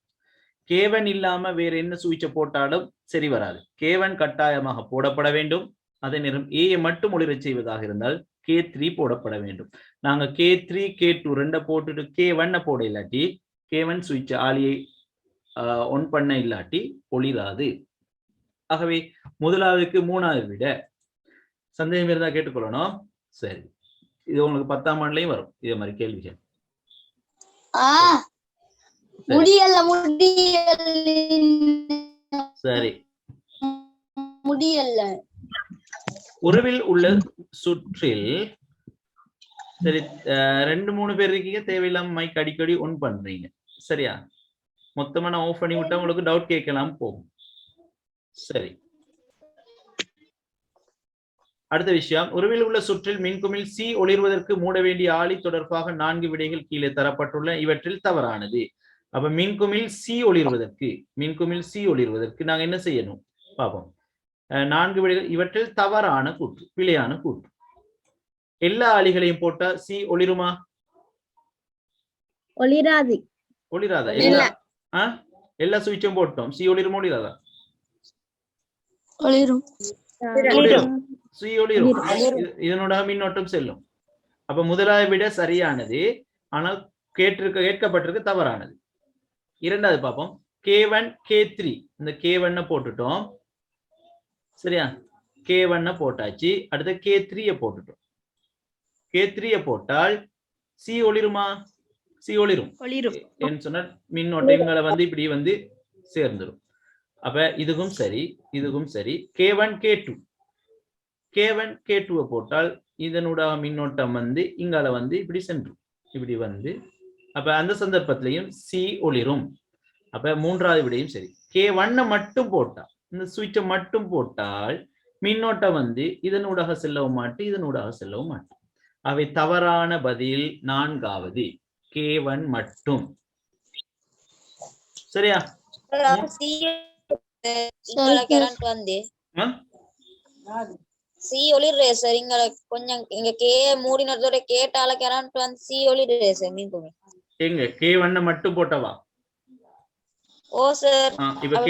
K1 இல்லாம வேற என்ன சுவிட்சை போட்டாலும் சரி வராது. K1 கட்டாயமாக போடப்பட வேண்டும். அதே நேரம் ஏ மட்டும் ஒளிரச் செய்வதாக இருந்தால் K3 போடப்பட வேண்டும். நாங்க K3 K2 ரெண்ட போட்டுட்டு K1 போட இல்லாட்டி K1 சுவிட்ச் ஆளியை ஒன் பண்ண இல்லாட்டி ஒளிராது. ஆகவே முதலாவதுக்கு மூணாவது விட. சந்தேகம் இருந்தா கேட்டுக்கொள்ளணும். சரி, இது உங்களுக்கு 10ஆம் ஆண்டுலயும் வரும் இதே மாதிரி கேள்விகள். சரி, முடியல. உருவில் உள்ள சுற்றில் சரி 2-3 பேர் இருக்கீங்க, தேவையில்லாம மைக் அடிக்கடி ஒன் பண்றீங்க. சரியா? மொத்தமா நான் ஆஃப் பண்ணி விட்டா உங்களுக்கு டவுட் கேட்கலாம் போகும். சரி, அடுத்த விஷயம், உருவில் உள்ள சுற்றில் மின்குமிழ் சி ஒளிர்வதற்கு மூட வேண்டிய ஆளி தொடர்பாக 4 விடைகள் கீழே தரப்பட்டுள்ள இவற்றில் தவறானது. அப்ப மின்குமிழ் சி ஒளிர்வதற்கு நாங்க என்ன செய்யணும் பாப்போம். 4 விடைகள், இவற்றில் தவறான கூற்று, பிழையான கூற்று. எல்லா ஆளிகளையும் போட்டா சி ஒளிருமா? ஒளிராது. ஒளிராதா? எல்லா சுவிட்சும் போட்டோம், சி ஒளிருமா ஒளிராதா? ஒளிரும். சி ஒளிரும். இதனோட மின்னோட்டம் செல்லும். அப்ப முதலாவது விட சரியானது, ஆனால் கேட்கப்பட்டிருக்கு தவறானது. இரண்டாவது பார்ப்போம். K1 K3 இந்த K1 போட்டுட்டோம். சரியா? K1 போட்டாச்சு. அடுத்து K3 போட்டுட்டோம். K3 போட்டால் சி ஒளிருமா? சி ஒளிரும். என்ன சொன்னா மின்னோட்டம் இவங்களை வந்து இப்படி வந்து சேர்ந்துடும். அப்ப இதுவும் சரி, இதுவும் சரி. K1 K2 போட்டால் இதனோட மின்னோட்டம் வந்து இங்கால வந்து இப்படி சென்றும், இப்படி வந்து. அப்ப அந்த சந்தர்ப்பத்திலையும் சி ஒளிரும். அப்ப மூன்றாவது விடையும் சரி. K1 மட்டும் போட்டா, இந்த சுவிட்சை மட்டும் போட்டால் மின்னோட்டம் வந்து இதனூடாக செல்லவும் மாட்டு, இதனூடாக செல்லவும் மாட்டு. அவை தவறான பதில் நான்காவது, K1 மட்டும். சரியா? சி ஒளிர்றே சார். இங்க கொஞ்சம் இங்க கே மூடினதோட கேட்டால கரண்ட் வந்து சி ஒளிர்றே சார். மீன் எங்க K1 மட்டும் போட்டவா? ஓ சார். இப்ப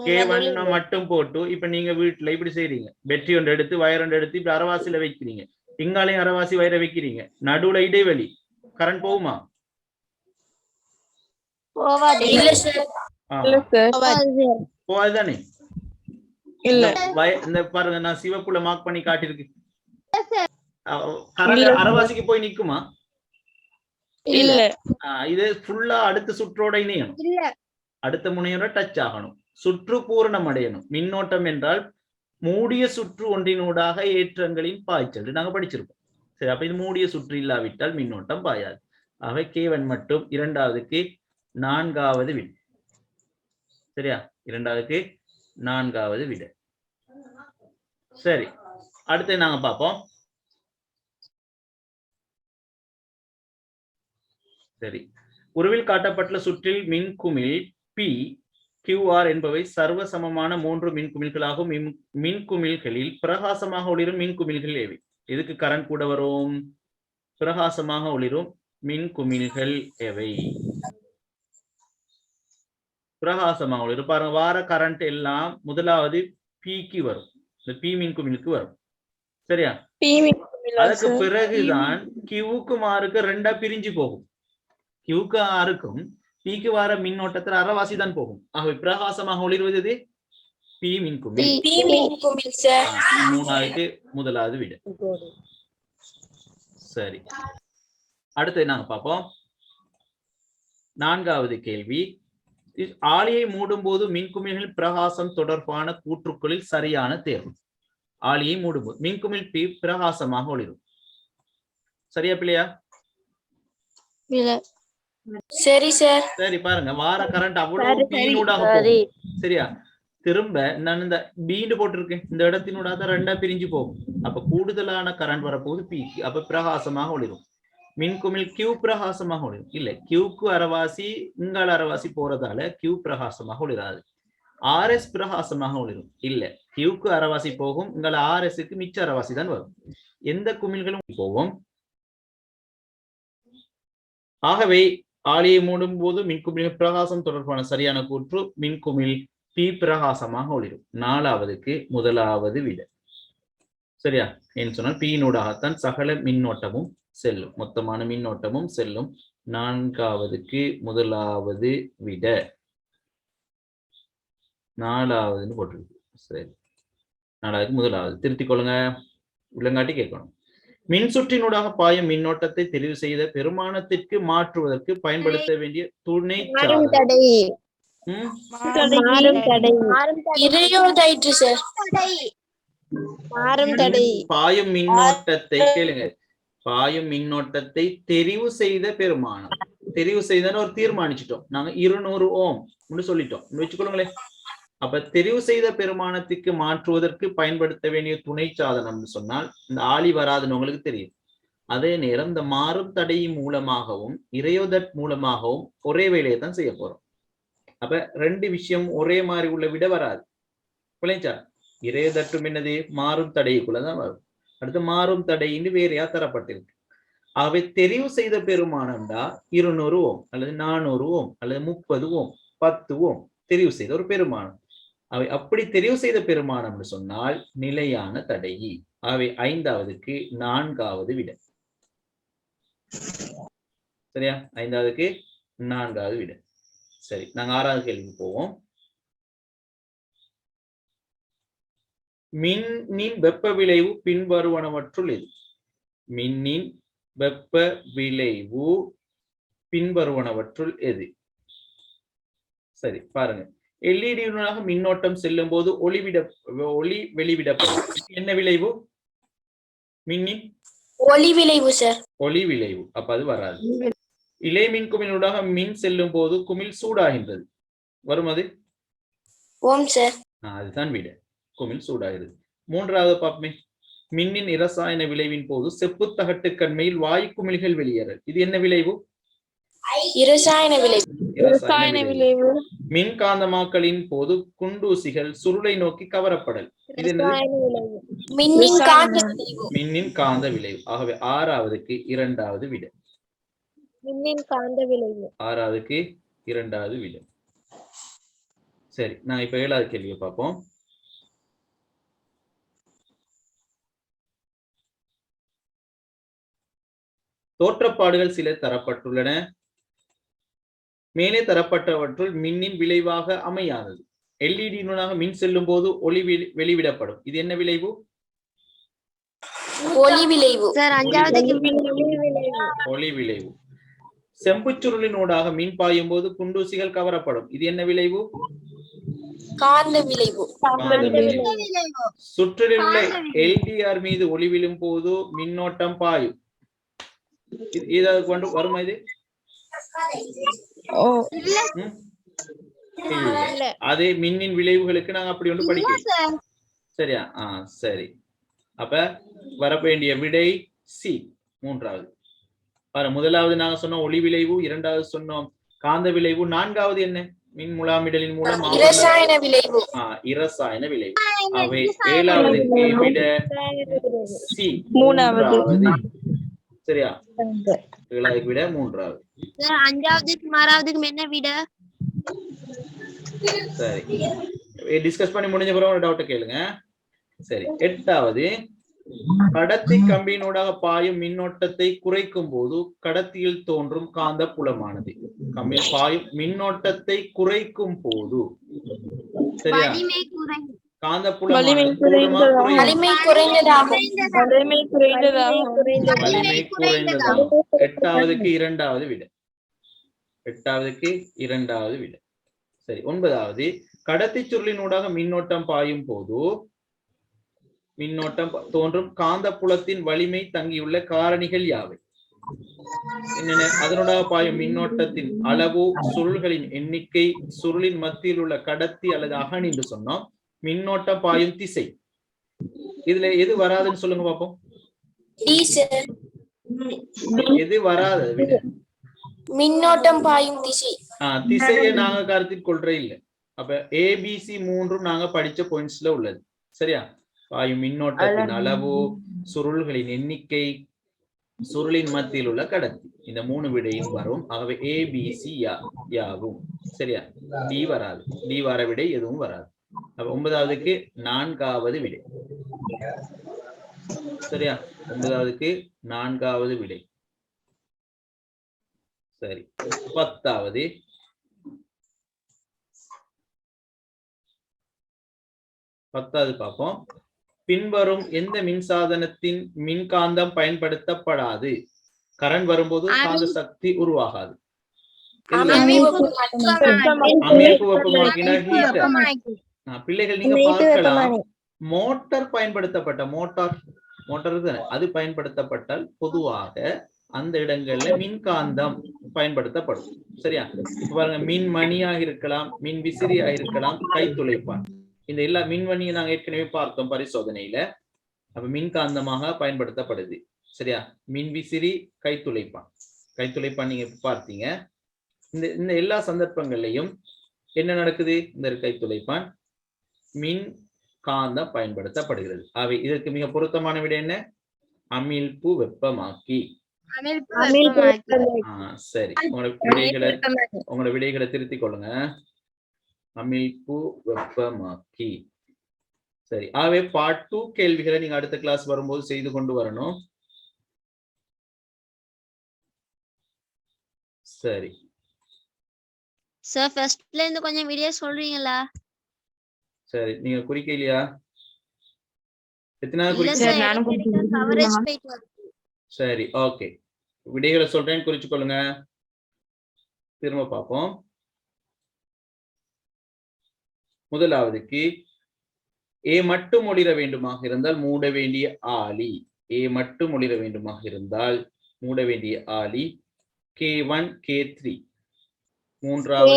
K1 மட்டும் போட்டு இப்ப நீங்க வீட்டுல இப்படி செய்றீங்க, பேட்டரி ஒன்று எடுத்து வயர் ஒன்று எடுத்து இப்படி அரவாசியில வைக்கிறீங்க, இங்காலையும் அரவாசி வயரை வைக்கிறீங்க, நடுவுல இடைவெளி, கரண்ட் போகுமா? போவாதுதானே? இந்த பாருங்க, நான் சிவப்புல மார்க் பண்ணி காட்டிருக்கு. அரவாசிக்கு போய் நிக்குமா? இல்ல. இது ஃபுல்லா அடுத்த சுற்றோட இணையணும், அடுத்த முனையோட டச் ஆகணும், சுற்று பூரணம் அடையணும். மின்னோட்டம் என்றால் மூடிய சுற்று ஒன்றினூடாக ஏற்றங்களின் பாய்ச்சல் நாங்க படிச்சிருக்கோம். சரி, அப்ப இது மூடிய சுற்று இல்லாவிட்டால் மின்னோட்டம் பாயாது. ஆக K1 மட்டும் இரண்டாவதுக்கு நான்காவது விடை. சரியா? இரண்டாவதுக்கு நான்காவது விடை. சரி, அடுத்து நாங்க பார்ப்போம். சரி, உருவில் காட்டப்பட்டுள்ள சுற்றில் மின்குமிழ் P QR என்பவை சர்வ சமமான 3 மின்குமிழ்களாகும். மின்குமிழ்களில் பிரகாசமாக ஒளிரும் மின்குமிழ்கள் எவை? எதுக்கு கரண்ட் கூட வரும்? பிரகாசமாக ஒளிரும் மின்குமிழ்கள் எவை? பிரகாசமாக ஒளிரும் பாருங்க, வார கரண்ட் எல்லாம் முதலாவது Pக்கு வரும், இந்த P மின்குமிழுக்கு வரும். சரியா? அதுக்கு பிறகுதான் Qக்கு மாருக்கு ரெண்டா பிரிஞ்சு போகும். Qக்கு ஆருக்கும் Pக்கு வர மின்னோட்டத்தில் அரைவாசி தான் போகும். ஆகவே பிரகாசமாக ஒளிர்வது P மின்குமிழ். மூணாவது முதலாவது விட. சரி, அடுத்து நாங்க பார்ப்போம். நான்காவது கேள்வி, ஆளியை மூடும் போது மின்குமிழ்கள் பிரகாசம் தொடர்பான கூற்றுக்களில் சரியான தேர்வு. ஆளியை மூடும்போது மின்குமிழ் P பிரகாசமாக ஒளிரும். சரியா பிள்ளையா? சரி சார். சரி, பாருங்க, வார கரண்ட் அவ்வளவு பீனூடாக போகும். சரியா? திரும்ப நான் இந்த பீண்டு போட்டிருக்கேன், இந்த இடத்தினூடாக ரெண்டா பிரிஞ்சு போகும். அப்ப கூடுதலான கரண்ட் வரப்போகுது P, அப்ப பிரகாசமாக ஒளிரும். மின்குமிழ் Q பிரகாசமாக ஒளிரும். இல்ல, Qக்கு அரவாசி இங்கால அரவாசி போறதால Q பிரகாசமாக ஒளிராது. RS பிரகாசமாக ஒளிரும். இல்ல, Qக்கு அரவாசி போகும், இங்கால RSக்கு மிச்ச அரவாசி தான் வரும். எந்த குமிழ்களும் போகும். ஆகவே ஆளியை மூடும் போது மின்குமிழ் பிரகாசம் தொடர்பான சரியான கூற்று மின்குமிழ் P பிரகாசமாக ஒளிரும். நாலாவதுக்கு முதலாவது விட. சரியா? என்று சொன்னால் P-நூடாகத்தான் சகல மின்னோட்டமும் செல்லும், மொத்தமான மின்னோட்டமும் செல்லும். நான்காவதுக்கு முதலாவது விட, நாலாவதுன்னு போட்டிருக்கு. சரி, நாலாவதுக்கு முதலாவது திருத்திக் கொள்ளுங்க. உள்ளங்காட்டி கேட்கணும். மின்சுற்றினூடாக பாயும் மின்னோட்டத்தை தெரிவு செய்த பெருமானத்திற்கு மாற்றுவதற்கு பயன்படுத்த வேண்டிய துணை சாதனம். இரையோதாயிற்று சார். பாயும் மின்னோட்டத்தை கேளுங்க. பாயும் மின்னோட்டத்தை தெரிவு செய்த பெருமானம். தெரிவு செய்தன்னு ஒரு தீர்மானிச்சிட்டோம் நாங்க 200 ஓம் சொல்லிட்டோம் வச்சுக்கொள்ளுங்களேன். அப்ப தெரிவு செய்த பெருமானத்துக்கு மாற்றுவதற்கு பயன்படுத்த வேண்டிய துணை சாதனம் சொன்னால் இந்த ஆளி வராதுன்னு உங்களுக்கு தெரியும். அதே நேரம் இந்த மாறும் தடை மூலமாகவும் இரையோதட் மூலமாகவும் ஒரே வேலையை தான் செய்ய போறோம். அப்ப 2 விஷயம் ஒரே மாதிரி உள்ள விட வராது. பிள்ளைச்சா இரையோதட்டும் என்னது மாறும் தடைக்குள்ளதான் வரும். அடுத்து மாறும் தடைன்னு வேறையா தரப்பட்டிருக்கு. ஆகவே தெரிவு செய்த பெருமானம்டா 200 ஓம் அல்லது 400 ஓம் அல்லது 30 ஓம் 10 ஓம் தெரிவு செய்த ஒரு பெருமானம். அவை அப்படி தெரிவு செய்த பெருமானம்னு சொன்னால் நிலையான தடை. அவை 5வதுக்கு 4வது விட. சரியா? 5வதுக்கு 4வது விட. சரி, நாங்க 6வது கேள்விக்கு போவோம். மின்னின் வெப்ப விளைவு பின்வருவனவற்றுள் எது? மின்னின் வெப்ப விளைவு பின்வருவனவற்றுள் எது? சரி பாருங்க. எல்இடியாக மின்னோட்டம் செல்லும் போது ஒளி வெளிவிடப்படும். என்ன விளைவு? மின்னின் ஒளி விளைவு சார். ஒளி விளைவு. அப்ப அது வராது. இலை மின் குமிழூடாக மின் செல்லும் போது குமிழ் சூடாகின்றது. வரும் அது? ஓம் சார். அதுதான் விட. குமிழ் சூடாகிறது. 3வது பாப்பமே. மின்னின் இரசாயன விளைவின் போது செப்பு தகட்டுக்கண்மையில் வாயு குமிழ்கள் வெளியேறல். இது என்ன விளைவு? இரசாயன விளைவு. இரசாயன விளைவு. மின்காந்தமாக்கலின் போது குண்டூசிகள் சுருளை நோக்கி கவரப்படல். இது என்னது? மின்னின் காந்த விளைவு. மின்னின் காந்த விளைவு. ஆகவே 6வதுக்கு 2வது விட. மின்னின் காந்த விளைவு. 6வதுக்கு 2வது விட. சரி, நான் இப்ப 7வது கேள்வியை பார்ப்போம். தோற்றப்பாடுகள் சில தரப்பட்டுள்ளன. மேலே தரப்பட்டவற்றுள் மின்னின் விளைவாக அமையாதது. எல்இடியினூடாக மின் செல்லும் போது ஒளி வெளிவிடப்படும். இது என்ன விளைவு? ஒளி விளைவு. ஒளி விளைவு. செம்புச்சுருளினூடாக மின் பாயும் போது குண்டூசிகள் கவரப்படும். இது என்ன விளைவு? காந்த விளைவு. சுற்றில் உள்ள எல்டிஆர் மீது ஒளி விழும் போது மின்னோட்டம் பாயும். ஏதாவது கொண்டு வருமா இது? அதே மின்னின் விளைவுகளுக்கு நாங்க அப்படி ஒன்று படிக்கிறோம். சரியா? சரி. அப்ப வர வேண்டிய விடை சி 3வது. முதலாவது நாங்க சொன்னோம் ஒளி விளைவு, 2வது சொன்னோம் காந்த விளைவு, 4வது என்ன? மின் முலாமிடலின் மூலம் இரசாயன விளைவு. இரசாயன விளைவு. அவை 7வதுக்கு விட சி 3வது. சரியா? 7வதுக்கு விட 3வது. 5வதுக்கு 6வதுக்கு என்ன விட? சரி, டிஸ்கஸ் பண்ணி முடிஞ்ச பிறகு டவுட் கேளுங்க. சரி, 8வது. கடத்தி கம்பியினூடாக பாயும் மின்னோட்டத்தை குறைக்கும் போது கடத்தியில் தோன்றும் காந்த புலமானது. கம்பியில் பாயும் மின்னோட்டத்தை குறைக்கும் போது சரியா காந்த புலமானது வலிமை குறைந்ததாகும். 8வதுக்கு 2வது விட. 8வதுக்கு 2வது விட. சரி, 9வது. கடத்தி சுருளினூடாக மின்னோட்டம் பாயும் போது மின்னோட்டம் தோன்றும் காந்த புலத்தின் வலிமை தங்கியுள்ள காரணிகள் யாவை? என்னென்ன? அதனூடாக பாயும் மின்னோட்டத்தின் அளவு, சுருள்களின் எண்ணிக்கை, சுருளின் மத்தியில் உள்ள கடத்தி அல்லது அகன் என்று சொன்னோம். மின்னோட்டம் பாயும் திசை. இதுல எது வராதுன்னு சொல்லுங்க பாப்போம். எது வராது விட? மின்னோட்டம் பாயும் திசை. திசையை நாங்க கருத்தில் கொள்றே இல்லை. அப்ப ABC 3 நாங்க படிச்ச பாயிண்ட்ஸ்ல உள்ளது. சரியா? பாயும் மின்னோட்டத்தின் அளவு, சுருள்களின் எண்ணிக்கை, சுருளின் மத்தியில் உள்ள கடத்தி, இந்த 3 விடையும் வரும். ஆகவே ABC யாவும். சரியா? டி வராது. டி வர விடை எதுவும் வராது. அப்ப 9வதுக்கு 4வது விடை. சரியா? 9வதுக்கு 4வது விடை. சரி, 10வது. 10வது பார்ப்போம். பின்வரும் எந்த மின்சாதனத்தின் மின்காந்தம் பயன்படுத்தப்படாது? கரண்ட் வரும்போது காந்த சக்தி உருவாகாது. அமைப்பு வெப்பமாக்கினா ஹீட்டர். பிள்ளைகள் நீங்க பார்க்கலாம், மோட்டார் பயன்படுத்தப்பட்ட மோட்டார் தானே அது பயன்படுத்தப்பட்டால் பொதுவாக அந்த இடங்கள்ல மின்காந்தம் பயன்படுத்தப்படும். சரியா? இப்ப பாருங்க, மின்மணியாக இருக்கலாம், மின் விசிறியாக இருக்கலாம், கைத்துளைப்பான். இந்த எல்லா மின்மணியை நாங்க ஏற்கனவே பார்த்தோம் பரிசோதனையில. அப்ப மின்காந்தமாக பயன்படுத்தப்படுது. சரியா? மின் விசிறி, கைத்துளைப்பான் நீங்க பார்த்தீங்க. இந்த எல்லா சந்தர்ப்பங்கள்லையும் என்ன நடக்குது? இந்த கைத்துளைப்பான் மின் காந்தம் பயன்படுத்தப்படுகிறது. அவை இதற்கு மிக பொருத்தமான விட என்ன? அமிழ்ப்பு வெப்பமாக்கி. சரி, உங்களோட விடைகளை திருத்திக் கொள்ளுங்க. அமிழ்ப்பு வெப்பமாக்கி. சரி, ஆகவே பார்ட் 2 கேள்விகளை நீங்க அடுத்த கிளாஸ் வரும்போது செய்து கொண்டு வரணும். சரி சார், ஃபர்ஸ்ட்ல இருந்து கொஞ்சம் வீடியோ சொல்றீங்களா? சரி, நீங்க குறிக்கலையா? எத்தனாவது இல்ல குறிக்க? சார், கவரேஜ் போயிட்டு வருது. சரி, ஓகே, விடைகளை சொல்றேன், குறிச்சு கொள்ளுங்க. திரும்ப பார்ப்போம். முதலாவதுக்கு ஏ மட்டும் ஒளிர வேண்டுமாக இருந்தால் மூட வேண்டிய ஆளி. ஏ மட்டும் ஒளிர வேண்டுமாக இருந்தால் மூட வேண்டிய ஆளி K1 K3. மூன்றாவது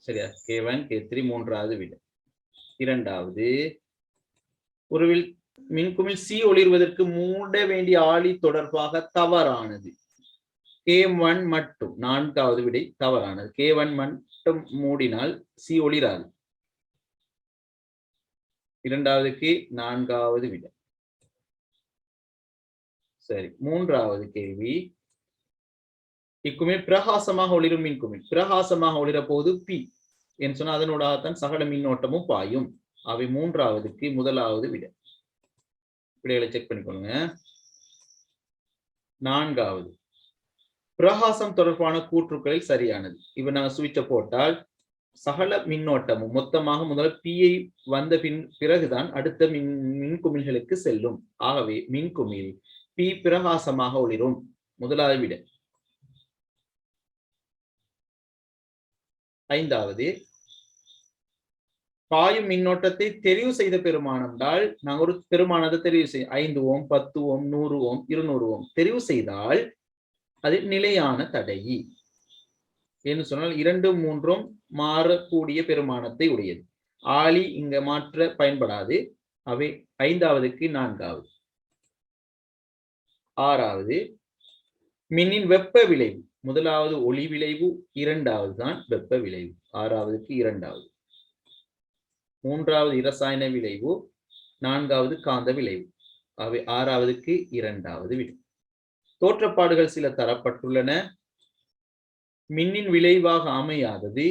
சரியா? K1 K3 மூன்றாவது விடை. இரண்டாவது, ஒரு மின்குமிழ் சி ஒளிர்வதற்கு மூட வேண்டிய ஆளி தொடர்பாக தவறானது. K1 மட்டும். நான்காவது விடை தவறானது. K1 மட்டும் மூடினால் சி ஒளிராது. இரண்டாவதுக்கு நான்காவது விடை. சரி, மூன்றாவது கேள்வி, இக்குமிழ் பிரகாசமாக ஒளிரும் மின்குமிழ். பிரகாசமாக ஒளிர போது பி என்று சொன்னா அதனோடாகத்தான் சகல மின்னோட்டமும் பாயும். அவை மூன்றாவதுக்கு முதலாவது விடை. விடைகளை செக் பண்ணிக்கொள்ளுங்க. நான்காவது, பிரகாசம் தொடர்பான கூற்றுக்களில் சரியானது. இப்ப நாங்க சுவிட்சை போட்டால் சகல மின்னோட்டமும் மொத்தமாக முதல் பிஐ வந்த பிறகுதான் அடுத்த மின்குமிழ்களுக்கு செல்லும். ஆகவே மின்குமிழ் பி பிரகாசமாக ஒளிரும். முதலாவது விடை. ஐந்தாவது, பாயும் மின்னோட்டத்தை தெரிவு செய்த பெருமானம் என்றால் நாங்கள் ஒரு பெருமானத்தை தெரிவு செய்ய 5 ஓம் 10 ஓம் 100 ஓம் 200 ஓம் தெரிவு செய்தால் அது நிலையான தடையி என்று சொன்னால் 2, 3 மாறக்கூடிய பெருமானத்தை உடையது. ஆளி இங்க மாற்ற பயன்படாது. அவை ஐந்தாவதுக்கு நான்காவது. ஆறாவது, மின்னின் வெப்ப விளைவு. முதலாவது ஒளி விளைவு, இரண்டாவது தான் வெப்ப விளைவு. ஆறாவதுக்கு இரண்டாவது. மூன்றாவது இரசாயன விளைவு, நான்காவது காந்த விளைவு. அவை ஆறாவதுக்கு இரண்டாவது விடை. தோற்றப்பாடுகள் சில தரப்பட்டுள்ளன. மின்னின் விளைவாக அமையாதது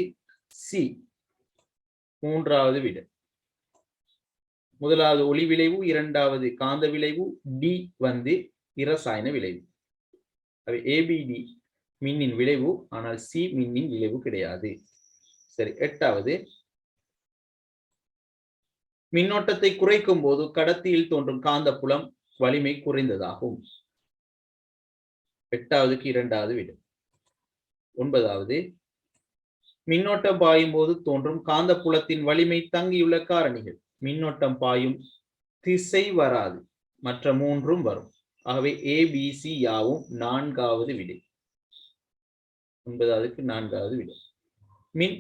சி, மூன்றாவது விடை. முதலாவது ஒளி விளைவு, இரண்டாவது காந்த விளைவு, டி இரசாயன விளைவு. அவை ஏபிடி மின்னின் விளைவு, ஆனால் சி மின்னின் விளைவு கிடையாது. சரி, எட்டாவது, மின்னோட்டத்தை குறைக்கும் போது கடத்தியில் தோன்றும் காந்த புலம் வலிமை குறைந்ததாகும். எட்டாவதுக்கு இரண்டாவது விடை. ஒன்பதாவது, மின்னோட்டம் பாயும் போது தோன்றும் காந்த புலத்தின் வலிமை தங்கியுள்ள காரணிகள். மின்னோட்டம் பாயும் திசை வராது, மற்ற மூன்றும் வரும். ஆகவே ஏபிசி யாவும் நான்காவது விடை. ஒன்பதாவதுக்கு நான்காவது விடை.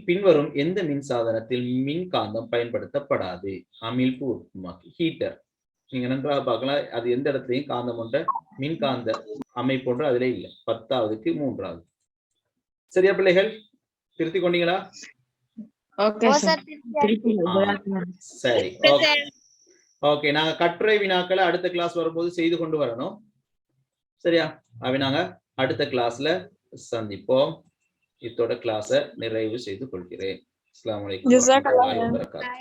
பின்வரும் எந்த மின்சாதனத்தில் மின்காந்தம் பயன்படுத்தப்படாது? அமிழ்ப்பு வெப்பமாக்கி, ஹீட்டர். நீங்க நன்றாக பார்க்கலாம், அது எந்த இடத்துலையும் காந்தம் ஒன்ற மின்காந்த அமைப்பு ஒன்று அதிலே இல்லை. 10ஆவதுக்கு மூன்றாவது. சரியா பிள்ளைகள், திருத்தி கொண்டீங்களா? சரி, ஓகே. நாங்க கட்டுரை வினாக்களை அடுத்த கிளாஸ் வரும்போது செய்து கொண்டு வரணும். சரியா? அவை நாங்க அடுத்த கிளாஸ்ல சந்திப்போம். இத்தோட கிளாஸை நிறைவு செய்து கொள்கிறேன். அஸ்ஸலாமு அலைக்கும் வரஹ்மத்துல்லாஹி வபரகாத்துஹு.